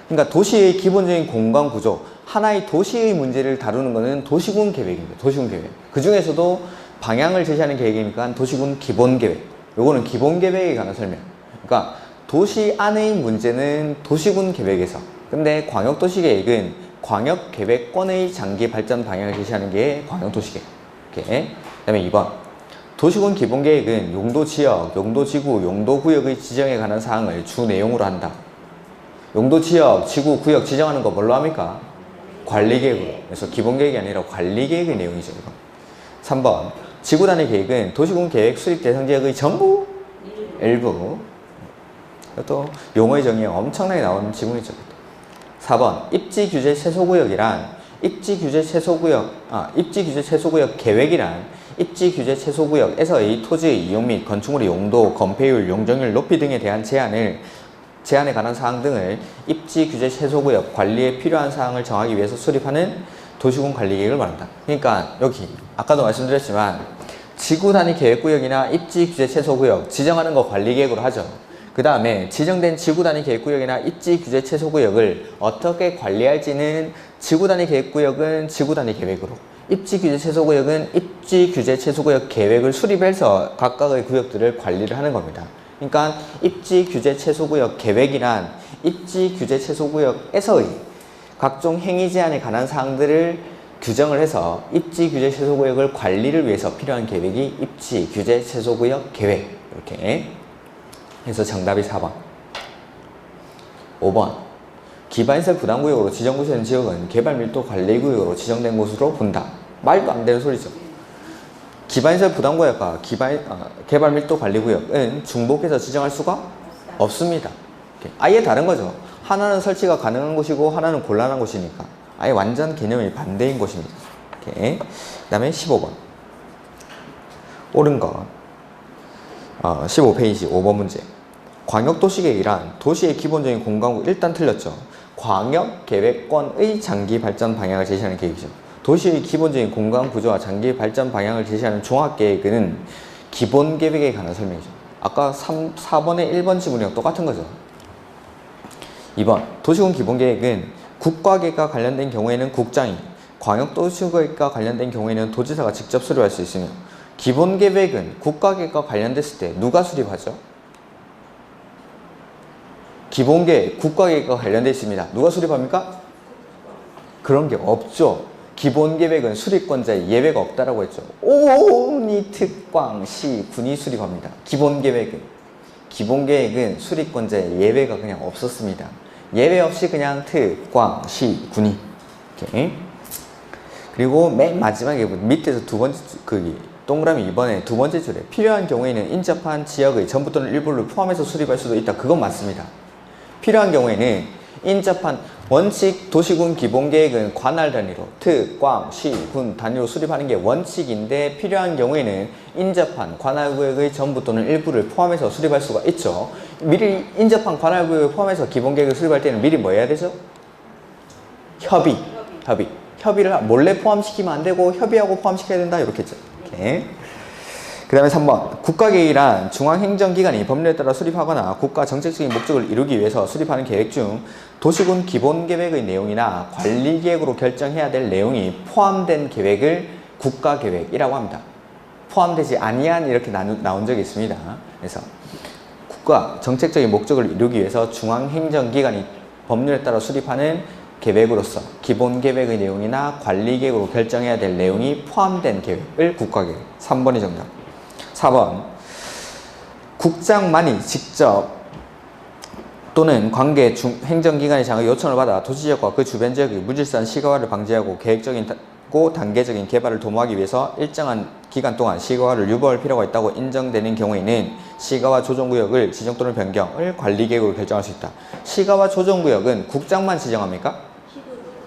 그러니까 도시의 기본적인 공간구조, 하나의 도시의 문제를 다루는 것은 도시군 계획입니다. 도시군 계획. 그 중에서도 방향을 제시하는 계획이니까 도시군 기본계획. 요거는 기본계획에 관한 설명. 그러니까 도시 안의 문제는 도시군 계획에서, 근데 광역도시계획은 광역계획권의 장기발전 방향을 제시하는 게 광역도시계획. 이렇게. 그 다음에 2번. 도시군 기본계획은 용도지역, 용도지구, 용도구역의 지정에 관한 사항을 주 내용으로 한다. 용도지역, 지구, 구역 지정하는 거 뭘로 합니까? 관리계획으로. 그래서 기본계획이 아니라 관리계획의 내용이죠. 이거. 3번. 지구단위 계획은 도시군 계획 수립 대상 지역의 전부? 일부. 또 용어의 정의에 엄청나게 나오는 지문이죠. 4번 입지규제 최소구역이란 입지규제 최소구역 계획이란 입지규제 최소구역에서의 토지의 이용 및 건축물의 용도, 건폐율, 용적률 높이 등에 대한 제한에 관한 사항 등을 입지규제 최소구역 관리에 필요한 사항을 정하기 위해서 수립하는 도시군 관리계획을 말한다. 그러니까 여기 아까도 말씀드렸지만 지구단위 계획구역이나 입지규제 최소구역 지정하는 거 관리계획으로 하죠. 그 다음에 지정된 지구단위 계획구역이나 입지규제 최소구역을 어떻게 관리할지는 지구단위 계획구역은 지구단위 계획으로, 입지규제 최소구역은 입지규제 최소구역 계획을 수립해서 각각의 구역들을 관리를 하는 겁니다. 그러니까 입지규제 최소구역 계획이란 입지규제 최소구역에서의 각종 행위 제한에 관한 사항들을 규정을 해서 입지규제 최소구역을 관리를 위해서 필요한 계획이 입지규제 최소구역 계획. 이렇게 해서 정답이 4번. 5번. 기반시설 부담구역으로 지정구된 지역은 개발밀도 관리구역으로 지정된 곳으로 본다. 말도 안 되는 소리죠. 기반시설 부담구역과 개발밀도 관리구역은 중복해서 지정할 수가 없습니다. 아예 다른 거죠. 하나는 설치가 가능한 곳이고 하나는 곤란한 곳이니까 아예 완전 개념이 반대인 곳입니다. 오케이. 그 다음에 15번 옳은 것 15페이지 5번 문제. 광역도시계획이란 도시의 기본적인 공간구 일단 틀렸죠. 광역계획권의 장기 발전 방향을 제시하는 계획이죠. 도시의 기본적인 공간 구조와 장기 발전 방향을 제시하는 종합계획은 기본계획에 관한 설명이죠. 아까 4번의 1번 지문이랑 똑같은 거죠. 2번 도시군 기본계획은 국가계획과 관련된 경우에는 국장이, 광역도시계획과 관련된 경우에는 도지사가 직접 수립할 수 있으며 기본계획은 국가계획과 관련됐을 때 누가 수립하죠? 기본계획, 국가계획과 관련되어 있습니다. 누가 수립합니까? 그런 게 없죠. 기본계획은 수립권자의 예외가 없다라고 했죠. 온이 특광, 시, 군이 수립합니다. 기본계획은 수립권자의 예외가 그냥 없었습니다. 예외 없이 그냥 특광, 시, 군이. 오케이. 그리고 맨 마지막에 밑에서 두 번째 동그라미 2번에 두 번째 줄에 필요한 경우에는 인접한 지역의 전부 또는 일부를 포함해서 수립할 수도 있다. 그건 맞습니다. 필요한 경우에는 인접한 원칙 도시군 기본계획은 관할 단위로 특, 광, 시, 군 단위로 수립하는 게 원칙인데 필요한 경우에는 인접한 관할구역의 전부 또는 일부를 포함해서 수립할 수가 있죠. 미리 인접한 관할구역을 포함해서 기본계획을 수립할 때는 미리 뭐 해야 되죠? 협의를 몰래 포함시키면 안 되고 협의하고 포함시켜야 된다 이렇게 했죠. 오케이. 그 다음에 3번 국가계획이란 중앙행정기관이 법률에 따라 수립하거나 국가 정책적인 목적을 이루기 위해서 수립하는 계획 중 도시군 기본계획의 내용이나 관리계획으로 결정해야 될 내용이 포함된 계획을 국가계획이라고 합니다. 포함되지 아니한 이렇게 나온 적이 있습니다. 그래서 국가 정책적인 목적을 이루기 위해서 중앙행정기관이 법률에 따라 수립하는 계획으로서 기본계획의 내용이나 관리계획으로 결정해야 될 내용이 포함된 계획을 국가계획. 3번이 정답. 4번 국장만이 직접 또는 관계 행정기관의 장의 요청을 받아 도시지역과 그 주변 지역의 무질서한 시가화를 방지하고 계획적이고 단계적인 개발을 도모하기 위해서 일정한 기간 동안 시가화를 유보할 필요가 있다고 인정되는 경우에는 시가화 조정구역을 지정 또는 변경을 관리계획으로 결정할 수 있다. 시가화 조정구역은 국장만 지정합니까?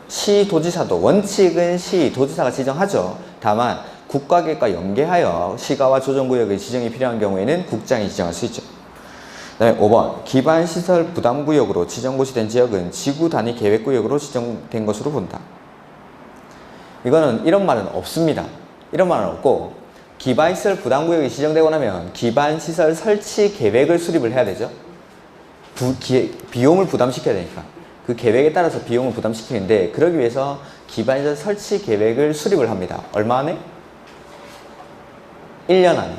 시도지사도. 원칙은 시도지사가 지정하죠. 다만 국가계획과 연계하여 시가화 조정구역의 지정이 필요한 경우에는 국장이 지정할 수 있죠. 그 다음에 5번 기반시설 부담구역으로 지정고시된 지역은 지구단위 계획구역으로 지정된 것으로 본다. 이거는 이런 말은 없습니다. 이런 말은 없고 기반시설 부담구역이 지정되고 나면 기반시설 설치 계획을 수립을 해야 되죠. 비용을 부담시켜야 되니까 그 계획에 따라서 비용을 부담시키는데 그러기 위해서 기반시설 설치 계획을 수립을 합니다. 얼마 안에? 1년 안에.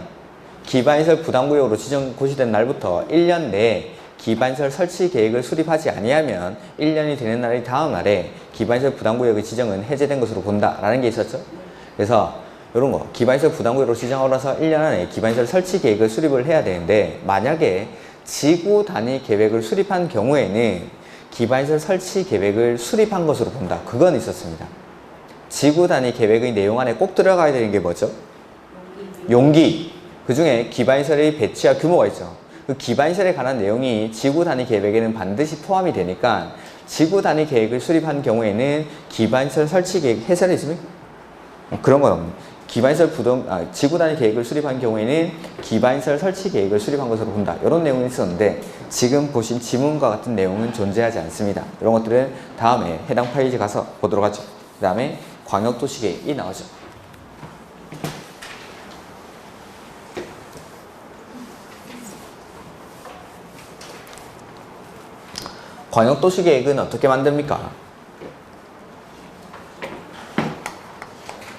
기반시설 부담구역으로 지정 고시된 날부터 1년 내에 기반시설 설치 계획을 수립하지 아니하면 1년이 되는 날의 다음 날에 기반시설 부담구역의 지정은 해제된 것으로 본다라는 게 있었죠. 그래서 이런 거 기반시설 부담구역으로 지정하고 나서 1년 안에 기반시설 설치 계획을 수립을 해야 되는데 만약에 지구 단위 계획을 수립한 경우에는 기반시설 설치 계획을 수립한 것으로 본다. 그건 있었습니다. 지구 단위 계획의 내용 안에 꼭 들어가야 되는 게 뭐죠? 용기. 그 중에 기반시설의 배치와 규모가 있죠. 그 기반시설에 관한 내용이 지구 단위 계획에는 반드시 포함이 되니까 지구 단위 계획을 수립한 경우에는 기반시설 설치 계획 해설이 있습니까? 그런 건 없네. 지구 단위 계획을 수립한 경우에는 기반시설 설치 계획을 수립한 것으로 본다. 이런 내용이 있었는데 지금 보신 지문과 같은 내용은 존재하지 않습니다. 이런 것들은 다음에 해당 페이지 가서 보도록 하죠. 그 다음에 광역도시계획이 나오죠. 광역도시계획은 어떻게 만듭니까?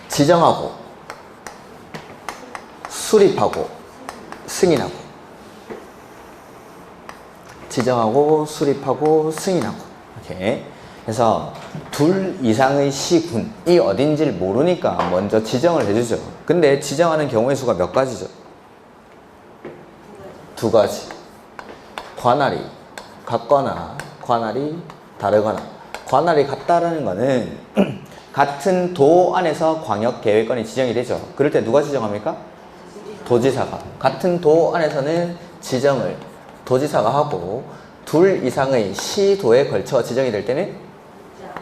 지정하고 수립하고 승인하고 지정하고 수립하고 승인하고 이렇게 그래서 둘 이상의 시군이 어딘지를 모르니까 먼저 지정을 해주죠. 근데 지정하는 경우의 수가 몇 가지죠? 2가지. 관할이 같거나 관할이 다르거나. 관할이 같다라는 거는 같은 도 안에서 광역계획권이 지정이 되죠. 그럴 때 누가 지정합니까? 도지사가. 같은 도 안에서는 지정을 도지사가 하고 둘 이상의 시도에 걸쳐 지정이 될 때는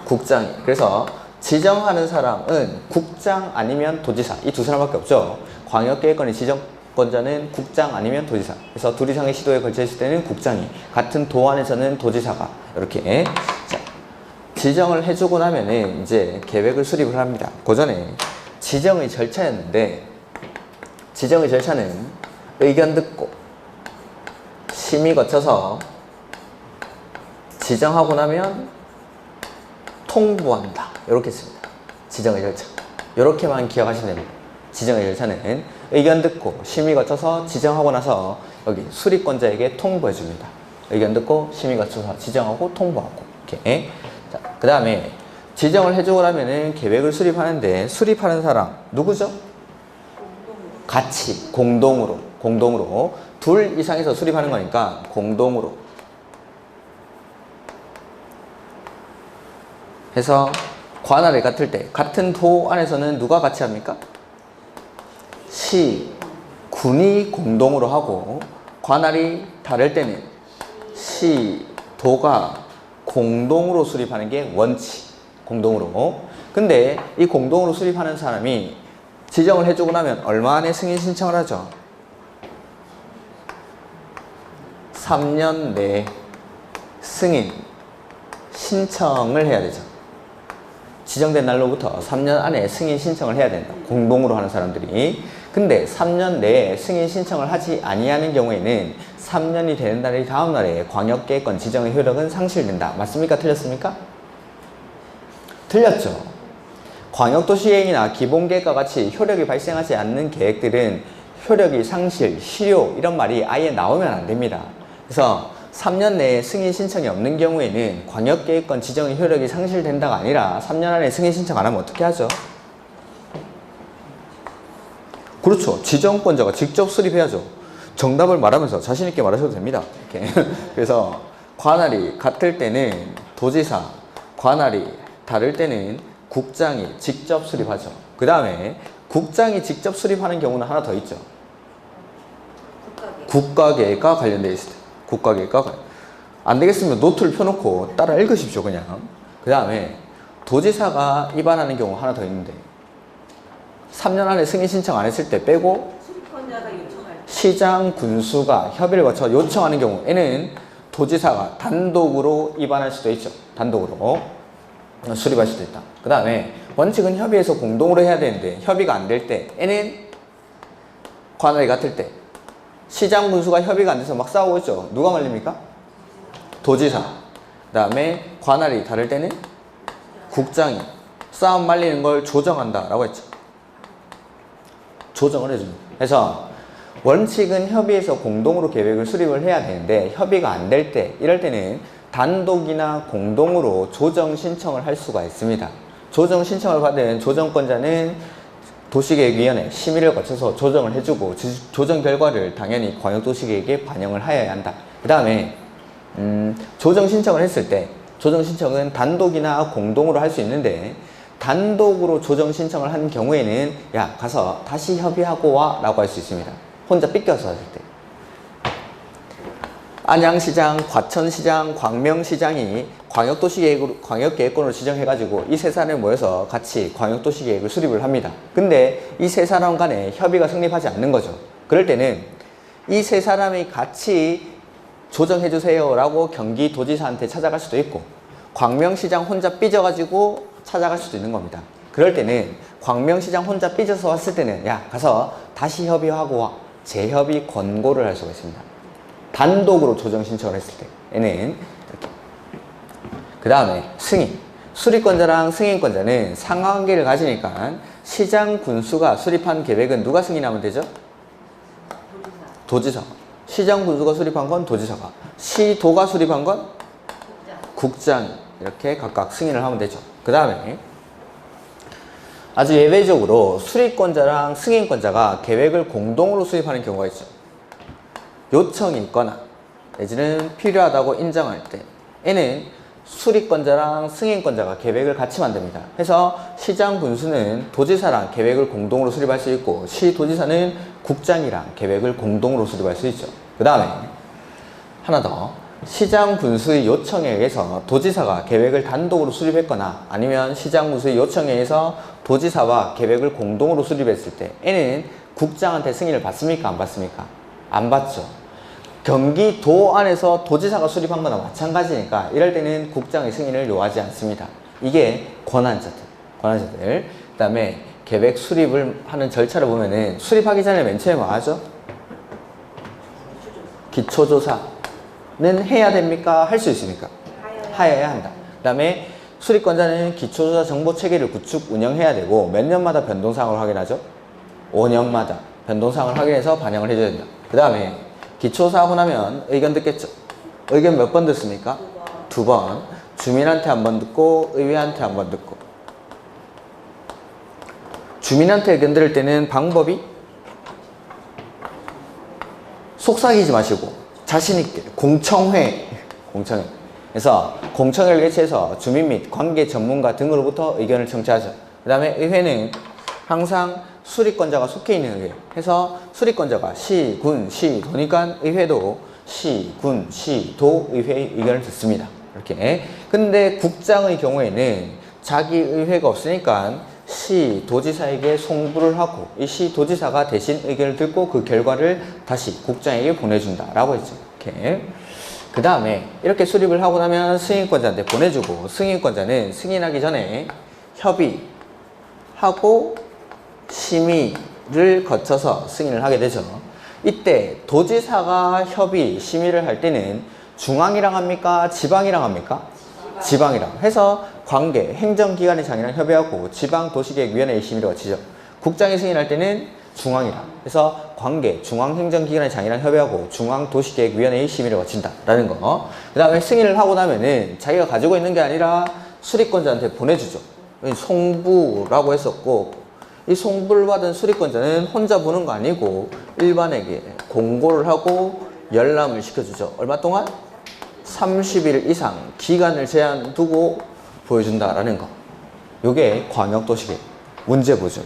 국장이. 그래서 지정하는 사람은 국장 아니면 도지사, 이 두 사람밖에 없죠. 광역계획권의 지정권자는 국장 아니면 도지사. 그래서 둘 이상의 시도에 걸쳐 있을 때는 국장이, 같은 도 안에서는 도지사가. 이렇게 자, 지정을 해주고 나면은 이제 계획을 수립을 합니다. 그 전에 지정의 절차였는데, 지정의 절차는 의견 듣고 심의 거쳐서 지정하고 나면 통보한다. 이렇게 씁니다. 지정의 절차. 이렇게만 기억하시면 됩니다. 지정의 절차는 의견 듣고 심의 거쳐서 지정하고 나서 여기 수립권자에게 통보해 줍니다. 의견 듣고 심의 거쳐서 지정하고 통보하고. 이렇게. 자, 그 다음에 지정을 해주고 나면은 계획을 수립하는데, 수립하는 사람 누구죠? 같이 공동으로 둘 이상에서 수립하는 거니까 공동으로 해서 관할이 같을 때, 같은 도 안에서는 누가 같이 합니까? 시, 군이 공동으로 하고, 관할이 다를 때는 시, 도가 공동으로 수립하는 게 원칙. 공동으로. 근데 이 공동으로 수립하는 사람이 지정을 해주고 나면 얼마 안에 승인 신청을 하죠? 3년 내에 승인 신청을 해야 되죠. 지정된 날로부터 3년 안에 승인 신청을 해야 된다. 공동으로 하는 사람들이. 근데 3년 내에 승인 신청을 하지 아니하는 경우에는 3년이 되는 날이 다음 날에 광역계획권 지정의 효력은 상실된다. 맞습니까? 틀렸습니까? 틀렸죠. 광역도시계획이나 기본계획과 같이 효력이 발생하지 않는 계획들은 효력이 상실, 실효 이런 말이 아예 나오면 안 됩니다. 그래서 3년 내에 승인 신청이 없는 경우에는 광역계획권 지정의 효력이 상실된다가 아니라 3년 안에 승인 신청 안 하면 어떻게 하죠? 그렇죠. 지정권자가 직접 수립해야죠. 정답을 말하면서 자신 있게 말하셔도 됩니다. 이렇게. 그래서 관할이 같을 때는 도지사, 관할이 다를 때는 국장이 직접 수립하죠. 그 다음에 국장이 직접 수립하는 경우는 하나 더 있죠. 국가계획과 관련되어 있을 때. 국가계획과 안 되겠으면 노트를 펴놓고 따라 읽으십시오. 그냥. 그 다음에 도지사가 위반하는 경우 하나 더 있는데, 3년 안에 승인 신청 안 했을 때 빼고 시장 군수가 협의를 거쳐 요청하는 경우에는 도지사가 단독으로 위반할 수도 있죠. 단독으로 수립할 수도 있다. 그 다음에 원칙은 협의해서 공동으로 해야 되는데 협의가 안 될 때에는 관할이 같을 때 시장 군수가 협의가 안 돼서 막 싸우고 있죠. 누가 말립니까? 도지사. 그 다음에 관할이 다를 때는 국장이 싸움 말리는 걸 조정한다 라고 했죠. 조정을 해줍니다. 그래서 원칙은 협의해서 공동으로 계획을 수립을 해야 되는데 협의가 안 될 때, 이럴 때는 단독이나 공동으로 조정 신청을 할 수가 있습니다. 조정 신청을 받은 조정권자는 도시계획위원회 심의를 거쳐서 조정을 해주고 조정 결과를 당연히 광역도시계획에 반영을 하여야 한다. 그 다음에 조정 신청을 했을 때 조정 신청은 단독이나 공동으로 할 수 있는데, 단독으로 조정 신청을 한 경우에는 야 가서 다시 협의하고 와 라고 할 수 있습니다. 혼자 삐껴서 하실 때. 안양시장, 과천시장, 광명시장이 광역계획권으로 지정해가지고 이 세 사람이 모여서 같이 광역도시계획을 수립을 합니다. 근데 이 세 사람 간에 협의가 성립하지 않는 거죠. 그럴 때는 이 세 사람이 같이 조정해주세요 라고 경기도지사한테 찾아갈 수도 있고, 광명시장 혼자 삐져가지고 찾아갈 수도 있는 겁니다. 그럴 때는 광명시장 혼자 삐져서 왔을 때는 야 가서 다시 협의하고 와, 재협의 권고를 할 수가 있습니다. 단독으로 조정 신청을 했을 때에는 이렇게. 그 다음에 승인. 수립권자랑 승인권자는 상관관계를 가지니까 시장 군수가 수립한 계획은 누가 승인하면 되죠? 도지사. 시장 군수가 수립한 건 도지사가, 시도가 수립한 건 국장이 이렇게 각각 승인을 하면 되죠. 그 다음에 아주 예외적으로 수립권자랑 승인권자가 계획을 공동으로 수립하는 경우가 있죠. 요청이 있거나 내지는 필요하다고 인정할 때에는 수립권자랑 승인권자가 계획을 같이 만듭니다. 그래서 시장 군수는 도지사랑 계획을 공동으로 수립할 수 있고, 시도지사는 국장이랑 계획을 공동으로 수립할 수 있죠. 그 다음에 하나 더, 시장 군수의 요청에 의해서 도지사가 계획을 단독으로 수립했거나 아니면 시장 군수의 요청에 의해서 도지사와 계획을 공동으로 수립했을 때 N은 국장한테 승인을 받습니까? 안 받습니까? 안 받죠. 경기도 안에서 도지사가 수립한 거나 마찬가지니까 이럴 때는 국장의 승인을 요하지 않습니다. 이게 권한자들. 그 다음에 계획 수립을 하는 절차를 보면은 수립하기 전에 맨 처음에 뭐 하죠? 기초조사는 해야 됩니까? 할 수 있습니까? 하여야 한다. 그 다음에 수립권자는 기초조사 정보체계를 구축, 운영해야 되고 몇 년마다 변동사항을 확인하죠? 5년마다 변동사항을 확인해서 반영을 해줘야 된다. 그 다음에 기초조사 하고 나면 의견 듣겠죠? 의견 몇 번 듣습니까? 2번. 주민한테 한 번 듣고 의회한테 한 번 듣고. 주민한테 의견 들을 때는 방법이 속삭이지 마시고 자신있게 공청회. 그래서 공청회를 개최해서 주민 및 관계 전문가 등으로부터 의견을 청취하죠. 그 다음에 의회는 항상 수립권자가 속해 있는 의회 해서 수립권자가 시, 군, 시, 도니까 의회도 시, 군, 시, 도 의회의 의견을 듣습니다. 이렇게. 근데 국장의 경우에는 자기 의회가 없으니까 시, 도지사에게 송부를 하고 이 시, 도지사가 대신 의견을 듣고 그 결과를 다시 국장에게 보내준다 라고 했죠. 이렇게. 그 다음에 이렇게 수립을 하고 나면 승인권자한테 보내주고 승인권자는 승인하기 전에 협의하고 심의를 거쳐서 승인을 하게 되죠. 이때 도지사가 협의, 심의를 할 때는 중앙이랑 합니까? 지방이랑 합니까? 지방이랑 해서 관계, 행정기관의 장이랑 협의하고 지방도시계획위원회의 심의를 거치죠. 국장이 승인할 때는 중앙이랑 해서 관계, 중앙행정기관의 장이랑 협의하고 중앙도시계획위원회의 심의를 거친다 라는 거. 그 다음에 승인을 하고 나면은 자기가 가지고 있는 게 아니라 수립권자한테 보내주죠. 송부라고 했었고 이 송부를 받은 수립권자는 혼자 보는 거 아니고 일반에게 공고를 하고 열람을 시켜주죠. 얼마 동안? 30일 이상 기간을 제한 두고 보여준다라는 거. 요게 광역도시계획 문제 보죠.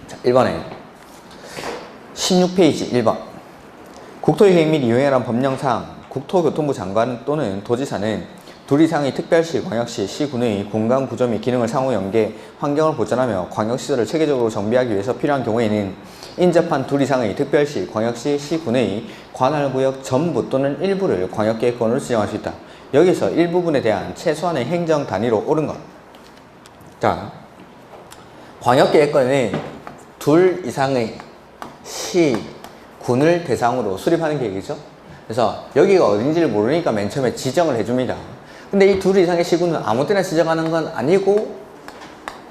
자, 1번에 16페이지 1번 국토의 계획 및 이용에 관한 법령상 국토교통부 장관 또는 도지사는 둘 이상의 특별시, 광역시, 시군의 공간 구조 및 기능을 상호 연계, 환경을 보전하며 광역시설을 체계적으로 정비하기 위해서 필요한 경우에는 인접한 둘 이상의 특별시, 광역시, 시군의 관할구역 전부 또는 일부를 광역계획권으로 지정할 수 있다. 여기서 일부분에 대한 최소한의 행정 단위로 옳은 것. 자, 광역계획권은 둘 이상의 시, 군을 대상으로 수립하는 계획이죠. 그래서 여기가 어딘지를 모르니까 맨 처음에 지정을 해줍니다. 근데 이 둘 이상의 시군은 아무 때나 지정하는 건 아니고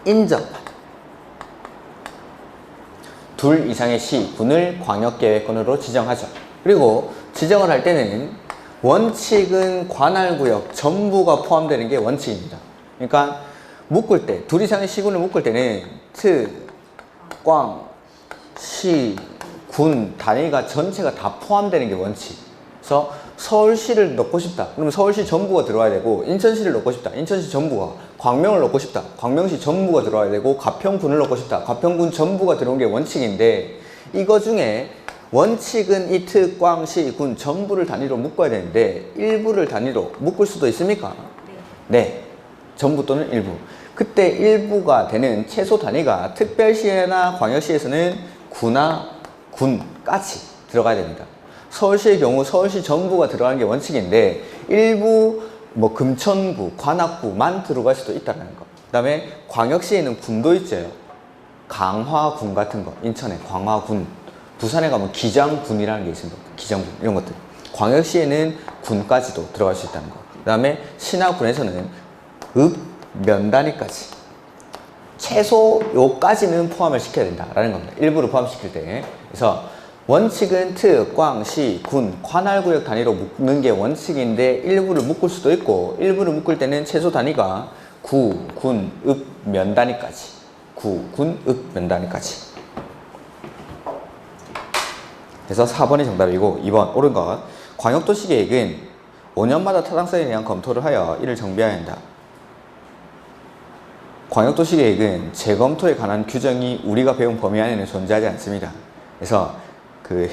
인접한 둘 이상의 시군을 광역계획권으로 지정하죠. 그리고 지정을 할 때는 원칙은 관할구역 전부가 포함되는 게 원칙입니다. 그러니까 묶을 때, 둘 이상의 시군을 묶을 때는 트, 꽝, 시, 군 단위가 전체가 다 포함되는 게 원칙. 그래서 서울시를 넣고 싶다. 그러면 서울시 전부가 들어와야 되고 인천시를 넣고 싶다. 인천시 전부가 광명을 넣고 싶다. 광명시 전부가 들어와야 되고 가평군을 넣고 싶다. 가평군 전부가 들어온 게 원칙인데 이거 중에 원칙은 이 트, 꽝, 시, 군 전부를 단위로 묶어야 되는데 일부를 단위로 묶을 수도 있습니까? 네. 전부 또는 일부. 그때 일부가 되는 최소 단위가 특별시나 광역시에서는 구나 군까지 들어가야 됩니다. 서울시의 경우 서울시 전부가 들어가는 게 원칙인데 일부 뭐 금천구, 관악구만 들어갈 수도 있다는 거. 그 다음에 광역시에는 군도 있죠. 강화군 같은 거. 인천에 광화군. 부산에 가면 기장군이라는 게 있습니다. 기장군 이런 것들. 광역시에는 군까지도 들어갈 수 있다는 거. 그 다음에 신화군에서는 읍, 면 단위까지 최소 요까지는 포함을 시켜야 된다라는 겁니다. 일부를 포함시킬 때. 그래서 원칙은 트, 꽝, 시, 군, 관할구역 단위로 묶는 게 원칙인데 일부를 묶을 수도 있고 일부를 묶을 때는 최소 단위가 구, 군, 읍, 면 단위까지. 구, 군, 읍, 면 단위까지. 그래서 4번이 정답이고 2번 옳은 것. 광역도시계획은 5년마다 타당성에 대한 검토를 하여 이를 정비해야 한다. 광역도시계획은 재검토에 관한 규정이 우리가 배운 범위 안에는 존재하지 않습니다. 그래서 그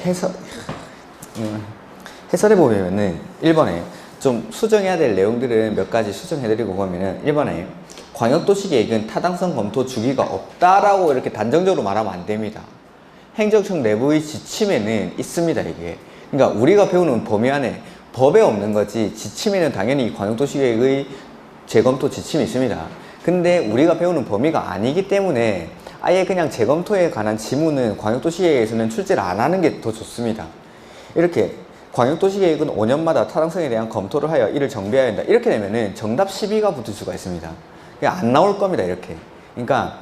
해설해 보면은 1번에 좀 수정해야 될 내용들은 몇 가지 수정해드리고 보면은 1번에 광역도시계획은 타당성 검토 주기가 없다라고 이렇게 단정적으로 말하면 안 됩니다. 행정청 내부의 지침에는 있습니다, 이게. 그러니까 우리가 배우는 범위 안에 법에 없는 거지 지침에는 당연히 광역도시계획의 재검토 지침이 있습니다. 근데 우리가 배우는 범위가 아니기 때문에 아예 그냥 재검토에 관한 지문은 광역도시계획에서는 출제를 안 하는 게 더 좋습니다. 이렇게 광역도시계획은 5년마다 타당성에 대한 검토를 하여 이를 정비해야 한다. 이렇게 되면은 정답 12가 붙을 수가 있습니다. 그냥 안 나올 겁니다, 이렇게. 그러니까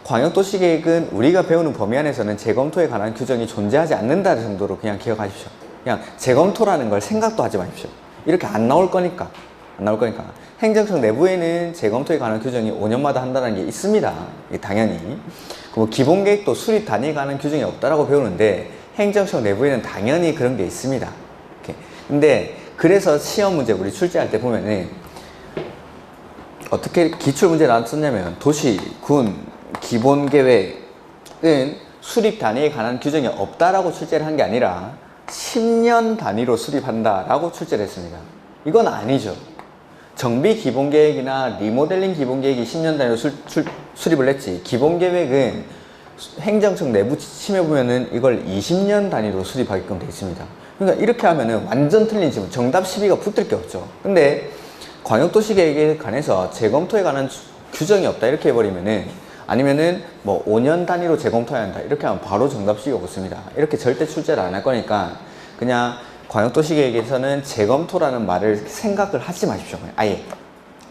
광역도시계획은 우리가 배우는 범위 안에서는 재검토에 관한 규정이 존재하지 않는다는 정도로 그냥 기억하십시오. 그냥 재검토라는 걸 생각도 하지 마십시오. 이렇게 안 나올 거니까. 안 나올 거니까. 행정청 내부에는 재검토에 관한 규정이 5년마다 한다는 게 있습니다. 당연히. 그리고 기본계획도 수립 단위에 관한 규정이 없다라고 배우는데 행정청 내부에는 당연히 그런 게 있습니다. 이렇게. 근데 그래서 시험 문제 우리 출제할 때 보면은 어떻게 기출문제 나왔었냐면 도시, 군, 기본계획은 수립 단위에 관한 규정이 없다라고 출제를 한 게 아니라 10년 단위로 수립한다라고 출제를 했습니다. 이건 아니죠. 정비 기본계획이나 리모델링 기본계획이 10년 단위로 수립을 했지 기본계획은 행정청 내부 지침에 보면은 이걸 20년 단위로 수립하게끔 되어 있습니다. 그러니까 이렇게 하면은 완전 틀린 지문, 정답 12가 붙을 게 없죠. 근데 광역도시계획에 관해서 재검토에 관한 규정이 없다 이렇게 해버리면은 아니면은 뭐 5년 단위로 재검토해야 한다 이렇게 하면 바로 정답 12가 붙습니다. 이렇게 절대 출제를 안 할 거니까 그냥 광역도시계획에서는 재검토라는 말을 생각을 하지 마십시오. 아예.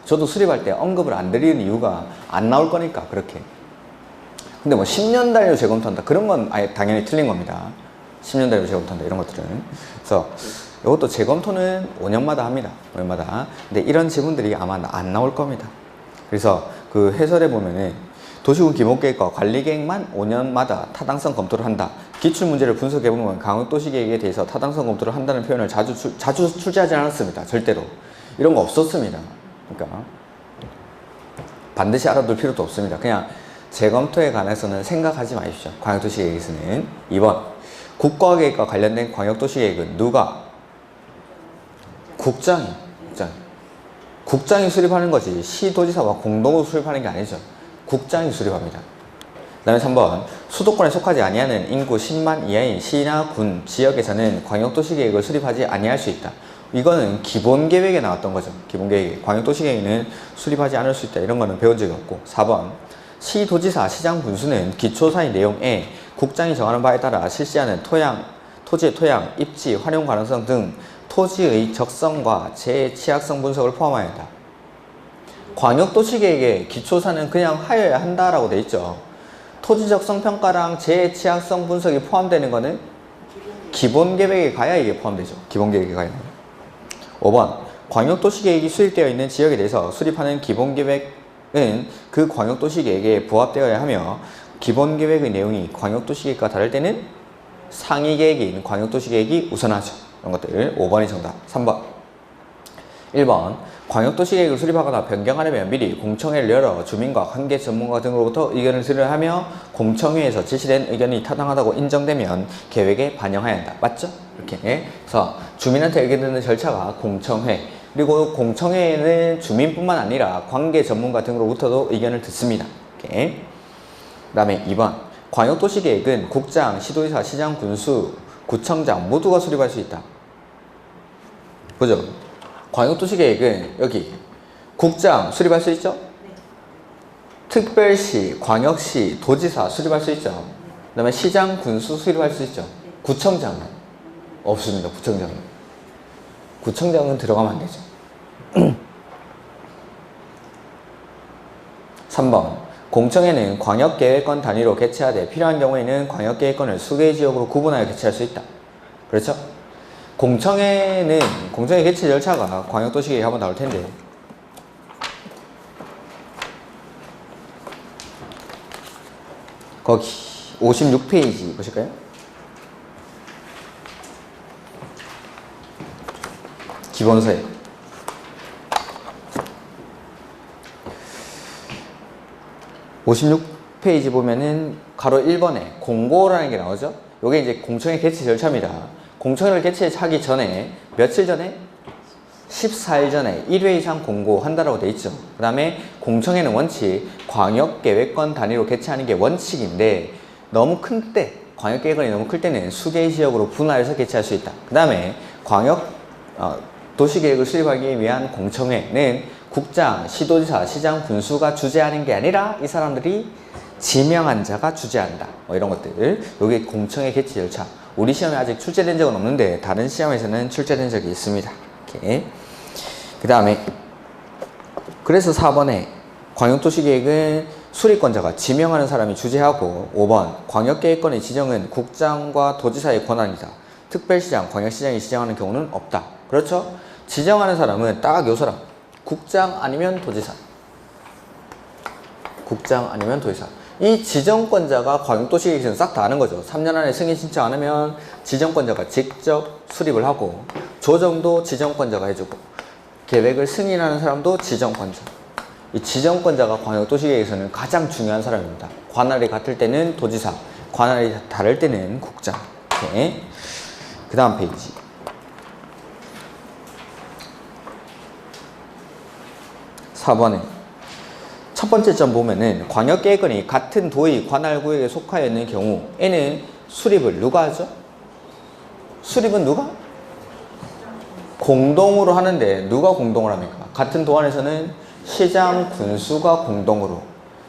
저도 수립할 때 언급을 안 드리는 이유가 안 나올 거니까 그렇게. 근데 뭐 10년 단위로 재검토한다 그런 건 아예 당연히 틀린 겁니다. 10년 단위로 재검토한다 이런 것들은. 그래서 이것도 재검토는 5년마다 합니다. 5년마다. 근데 이런 지문들이 아마 안 나올 겁니다. 그래서 그 해설에 보면은 도시군 기본계획과 관리계획만 5년마다 타당성 검토를 한다. 기출문제를 분석해보면 광역도시계획에 대해서 타당성 검토를 한다는 표현을 자주 출제하지 않았습니다. 절대로. 이런 거 없었습니다. 그러니까 반드시 알아둘 필요도 없습니다. 그냥 재검토에 관해서는 생각하지 마십시오. 광역도시계획에서는. 2번 국가계획과 관련된 광역도시계획은 누가? 국장이 수립하는 거지 시도지사와 공동으로 수립하는 게 아니죠. 국장이 수립합니다. 그 다음에 3번 수도권에 속하지 아니하는 인구 10만 이하인 시나 군 지역에서는 광역도시계획을 수립하지 아니할 수 있다. 이거는 기본계획에 나왔던 거죠. 기본계획. 광역도시계획은 수립하지 않을 수 있다. 이런 거는 배운 적이 없고. 4번 시도지사, 시장, 군수는 기초사의 내용에 국장이 정하는 바에 따라 실시하는 토지의 토양, 입지, 활용 가능성 등 토지의 적성과 재취약성 분석을 포함해야 한다. 광역도시계획의 기초사는 그냥 하여야 한다라고 돼 있죠. 토지 적성 평가랑 재취약성 분석이 포함되는 거는 기본계획에 가야 이게 포함되죠. 기본계획에 가야. 5번 광역도시계획이 수립되어 있는 지역에 대해서 수립하는 기본계획은 그 광역도시계획에 부합되어야 하며 기본계획의 내용이 광역도시계획과 다를 때는 상위계획인 광역도시계획이 우선하죠. 이런 것들 5번이 정답. 3번 1번 광역도시계획을 수립하거나 변경하려면 미리 공청회를 열어 주민과 관계 전문가 등으로부터 의견을 들어야 하며 공청회에서 제시된 의견이 타당하다고 인정되면 계획에 반영해야 한다. 맞죠? 이렇게. 그래서 주민한테 의견 듣는 절차가 공청회, 그리고 공청회에는 주민뿐만 아니라 관계 전문가 등으로부터도 의견을 듣습니다. 이렇게. 그 다음에 2번 광역도시계획은 국장, 시도지사, 시장, 군수, 구청장 모두가 수립할 수 있다. 보죠? 광역도시계획은 여기 국장 수립할 수 있죠? 네. 특별시, 광역시, 도지사 수립할 수 있죠? 그 다음에 시장, 군수 수립할 수 있죠? 네. 구청장은 없습니다. 구청장은 들어가면 안 되죠. 3번 공청회는 광역계획권 단위로 개최하되 필요한 경우에는 광역계획권을 수개 지역으로 구분하여 개최할 수 있다. 그렇죠? 공청회 개최 절차가 광역도시계획에 한번 나올 텐데 거기 56페이지 보실까요? 기본서에 56페이지 보면은 가로 1번에 공고라는 게 나오죠. 요게 이제 공청회 개최 절차입니다. 공청회를 개최하기 전에 며칠 전에? 14일 전에 1회 이상 공고한다라고 돼 있죠. 그 다음에 공청회는 원칙 광역계획권 단위로 개최하는 게 원칙인데 너무 큰 때, 광역계획권이 너무 클 때는 수개의 지역으로 분할해서 개최할 수 있다. 그 다음에 도시계획을 수립하기 위한 공청회는 국장, 시도지사, 시장, 군수가 주재하는 게 아니라 이 사람들이 지명한 자가 주재한다. 뭐 이런 것들. 요게 공청회 개최 절차. 우리 시험에 아직 출제된 적은 없는데 다른 시험에서는 출제된 적이 있습니다. 이렇게. 그 다음에 그래서 4번에 광역도시계획은 수립권자가 지명하는 사람이 주재하고 5번 광역계획권의 지정은 국장과 도지사의 권한이다. 특별시장, 광역시장이 지정하는 경우는 없다. 그렇죠? 지정하는 사람은 딱 요 사람. 국장 아니면 도지사. 국장 아니면 도지사. 이 지정권자가 광역도시계획에서는 싹 다 아는 거죠. 3년 안에 승인 신청 안 하면 지정권자가 직접 수립을 하고 조정도 지정권자가 해주고 계획을 승인하는 사람도 지정권자. 이 지정권자가 광역도시계획에서는 가장 중요한 사람입니다. 관할이 같을 때는 도지사, 관할이 다를 때는 국장. 이렇게. 그 다음 페이지. 4번에 첫 번째 점 보면은 광역계획권이 같은 도의 관할구역에 속하여 있는 경우에는 수립을 누가 하죠? 수립은 누가? 공동으로 하는데 누가 공동을 합니까? 같은 도 안에서는 시장, 군수가 공동으로,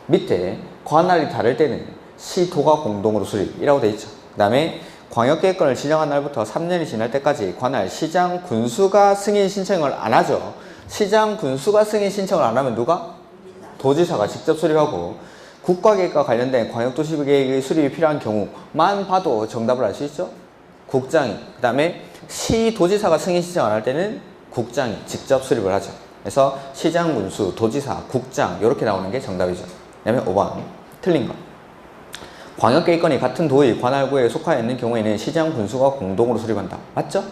밑에 관할이 다를 때는 시도가 공동으로 수립이라고 되어 있죠. 그 다음에 광역계획권을 지정한 날부터 3년이 지날 때까지 관할, 시장, 군수가 승인 신청을 안 하죠. 시장, 군수가 승인 신청을 안 하면 누가? 도지사가 직접 수립하고 국가계획과 관련된 광역도시계획의 수립이 필요한 경우만 봐도 정답을 알 수 있죠. 국장이. 그 다음에 시도지사가 승인 신청 안 할 때는 국장이 직접 수립을 하죠. 그래서 시장, 군수, 도지사, 국장 이렇게 나오는 게 정답이죠. 그 다음에 5번 틀린 거. 광역계획권이 같은 도의 관할구에 속하여 있는 경우에는 시장, 군수가 공동으로 수립한다. 맞죠?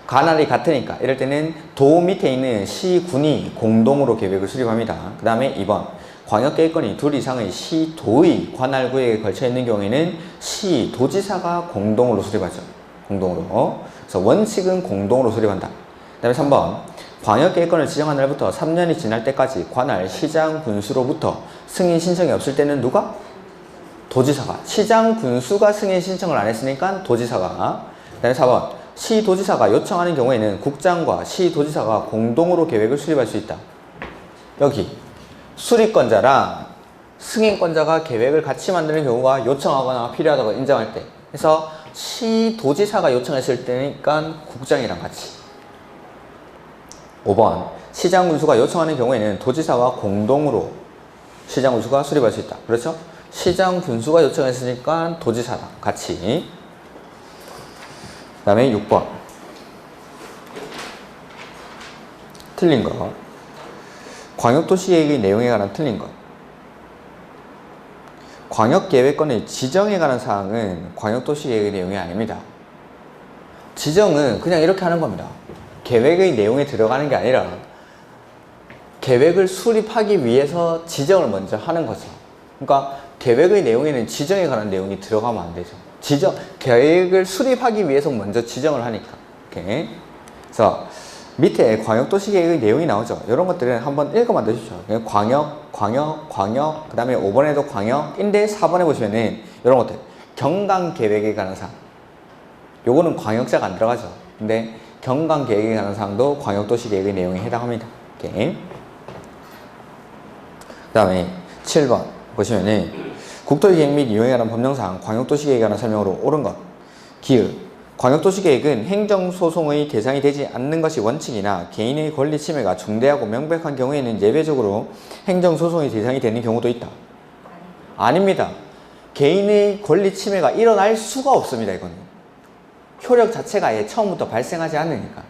관할이 같으니까 이럴 때는 도 밑에 있는 시, 군이 공동으로 계획을 수립합니다. 그 다음에 2번 광역계획권이 둘 이상의 시, 도의 관할구에 걸쳐 있는 경우에는 시, 도지사가 공동으로 수립하죠. 공동으로. 그래서 원칙은 공동으로 수립한다. 그 다음에 3번 광역계획권을 지정한 날부터 3년이 지날 때까지 관할, 시장, 군수로부터 승인 신청이 없을 때는 누가? 도지사가. 시장, 군수가 승인 신청을 안 했으니까 도지사가. 그 다음에 4번 시도지사가 요청하는 경우에는 국장과 시도지사가 공동으로 계획을 수립할 수 있다. 여기 수립권자랑 승인권자가 계획을 같이 만드는 경우가 요청하거나 필요하다고 인정할 때. 그래서 시도지사가 요청했을 때니까 국장이랑 같이. 5번 시장, 군수가 요청하는 경우에는 도지사와 공동으로 시장, 군수가 수립할 수 있다. 그렇죠? 시장, 군수가 요청했으니까 도지사랑 같이. 그 다음에 6번 틀린 거. 광역도시계획의 내용에 관한 틀린 것. 광역계획권의 지정에 관한 사항은 광역도시계획의 내용이 아닙니다. 지정은 그냥 이렇게 하는 겁니다. 계획의 내용에 들어가는 게 아니라 계획을 수립하기 위해서 지정을 먼저 하는 거죠. 그러니까 계획의 내용에는 지정에 관한 내용이 들어가면 안 되죠. 계획을 수립하기 위해서 먼저 지정을 하니까. 이렇게. 그래서 밑에 광역도시계획의 내용이 나오죠. 이런 것들은 한번 읽어만 두십시오. 광역, 그 다음에 5번에도 광역인데 4번에 보시면은 이런 것들. 경강계획에 관한 사항. 요거는 광역자가 안 들어가죠. 근데 경강계획에 관한 사항도 광역도시계획의 내용에 해당합니다. 이렇게. 그 다음에 7번 보시면은 국토계획 및 이용에 관한 법령상 광역도시계획에 관한 설명으로 옳은 것. 기읍. 광역도시계획은 행정소송의 대상이 되지 않는 것이 원칙이나 개인의 권리 침해가 중대하고 명백한 경우에는 예외적으로 행정소송의 대상이 되는 경우도 있다. 아닙니다. 개인의 권리 침해가 일어날 수가 없습니다. 이거는. 효력 자체가 아예 처음부터 발생하지 않으니까.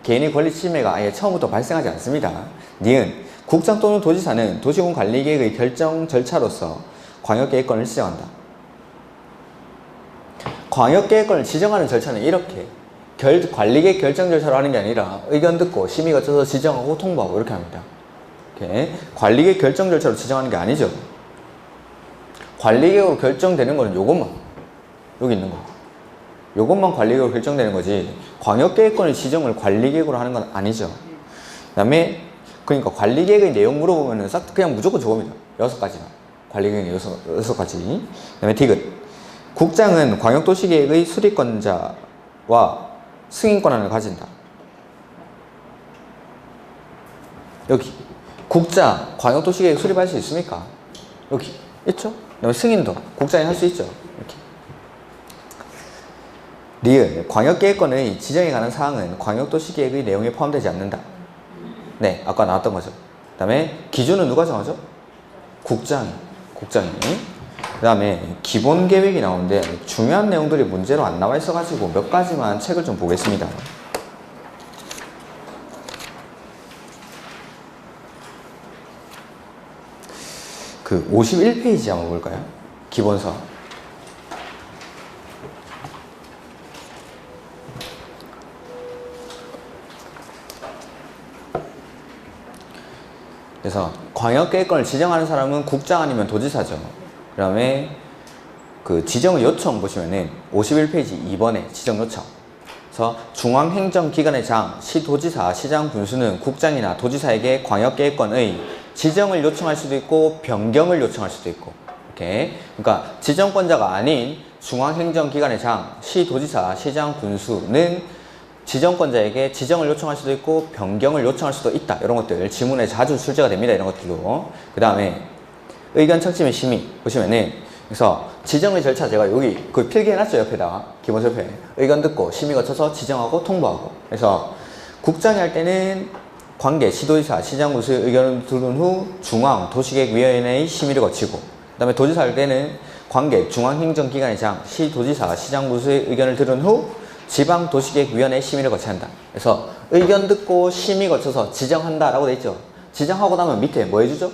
개인의 권리 침해가 아예 처음부터 발생하지 않습니다. 니은. 국장 또는 도지사는 도시군 관리계획의 결정 절차로서 광역계획권을 지정한다. 광역계획권을 지정하는 절차는 이렇게 관리계획 결정 절차로 하는 게 아니라 의견 듣고 심의 거쳐서 지정하고 통보하고 이렇게 합니다. 이렇게 관리계획 결정 절차로 지정하는 게 아니죠. 관리계획으로 결정되는 거는 요것만, 여기 있는 거. 요것만 관리계획으로 결정되는 거지, 광역계획권의 지정을 관리계획으로 하는 건 아니죠. 그 다음에, 그러니까 관리계획의 내용 물어보면은 싹 그냥 무조건 저겁니다. 6가지만. 관리계획의 6가지. 그 다음에 디귿. 국장은 광역도시계획의 수립권자와 승인권한을 가진다. 여기. 국장, 광역도시계획 수립할 수 있습니까? 여기. 있죠? 그 다음에 승인도. 국장이 할 수 있죠? 이렇게. 리을. 광역계획권의 지정에 관한 사항은 광역도시계획의 내용에 포함되지 않는다. 네, 아까 나왔던 거죠. 그 다음에 기준은 누가 정하죠? 국장이. 그 다음에 기본계획이 나오는데 중요한 내용들이 문제로 안 나와 있어가지고 몇 가지만 책을 좀 보겠습니다. 그 51페이지 한번 볼까요? 기본서. 그래서 광역계획권을 지정하는 사람은 국장 아니면 도지사죠. 그 다음에 그 지정의 요청 보시면은 51페이지 2번에 지정 요청. 그래서 중앙행정기관의 장, 시도지사, 시장 군수는 국장이나 도지사에게 광역계획권의 지정을 요청할 수도 있고 변경을 요청할 수도 있고, 이렇게. 그러니까 지정권자가 아닌 중앙행정기관의 장, 시도지사, 시장 군수는 지정권자에게 지정을 요청할 수도 있고 변경을 요청할 수도 있다. 이런 것들 지문에 자주 출제가 됩니다. 이런 것들도. 그 다음에 의견 청취 심의 보시면은, 그래서 지정의 절차 제가 여기 그 필기해놨죠. 옆에다가 기본서 옆에 의견 듣고 심의 거쳐서 지정하고 통보하고. 그래서 국장이 할 때는 관계 시도지사 시장군수의 의견을 들은 후 중앙도시계획위원회의 심의를 거치고, 그 다음에 도지사 할 때는 관계 중앙행정기관의 장 시도지사 시장군수의 의견을 들은 후 지방도시계획위원회 심의를 거쳐야 한다. 그래서 의견 듣고 심의 거쳐서 지정한다라고 돼 있죠. 지정하고 나면 밑에 뭐 해주죠?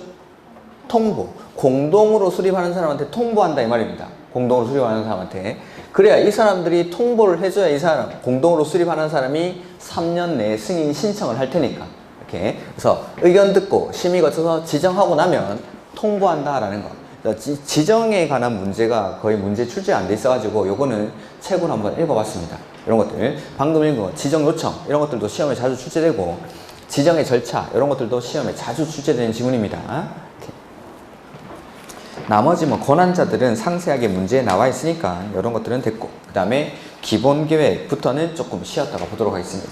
통보. 공동으로 수립하는 사람한테 통보한다 이 말입니다. 공동으로 수립하는 사람한테. 그래야 이 사람들이 통보를 해줘야 이 사람, 공동으로 수립하는 사람이 3년 내에 승인 신청을 할 테니까. 이렇게. 그래서 의견 듣고 심의 거쳐서 지정하고 나면 통보한다라는 거. 지정에 관한 문제가 거의 문제 출제 안 돼 있어가지고 요거는 책으로 한번 읽어봤습니다. 이런 것들 방금 읽은 거 지정 요청 이런 것들도 시험에 자주 출제되고, 지정의 절차 이런 것들도 시험에 자주 출제되는 지문입니다. 이렇게. 나머지 뭐 권한자들은 상세하게 문제에 나와 있으니까 이런 것들은 됐고, 그 다음에 기본계획부터는 조금 쉬었다가 보도록 하겠습니다.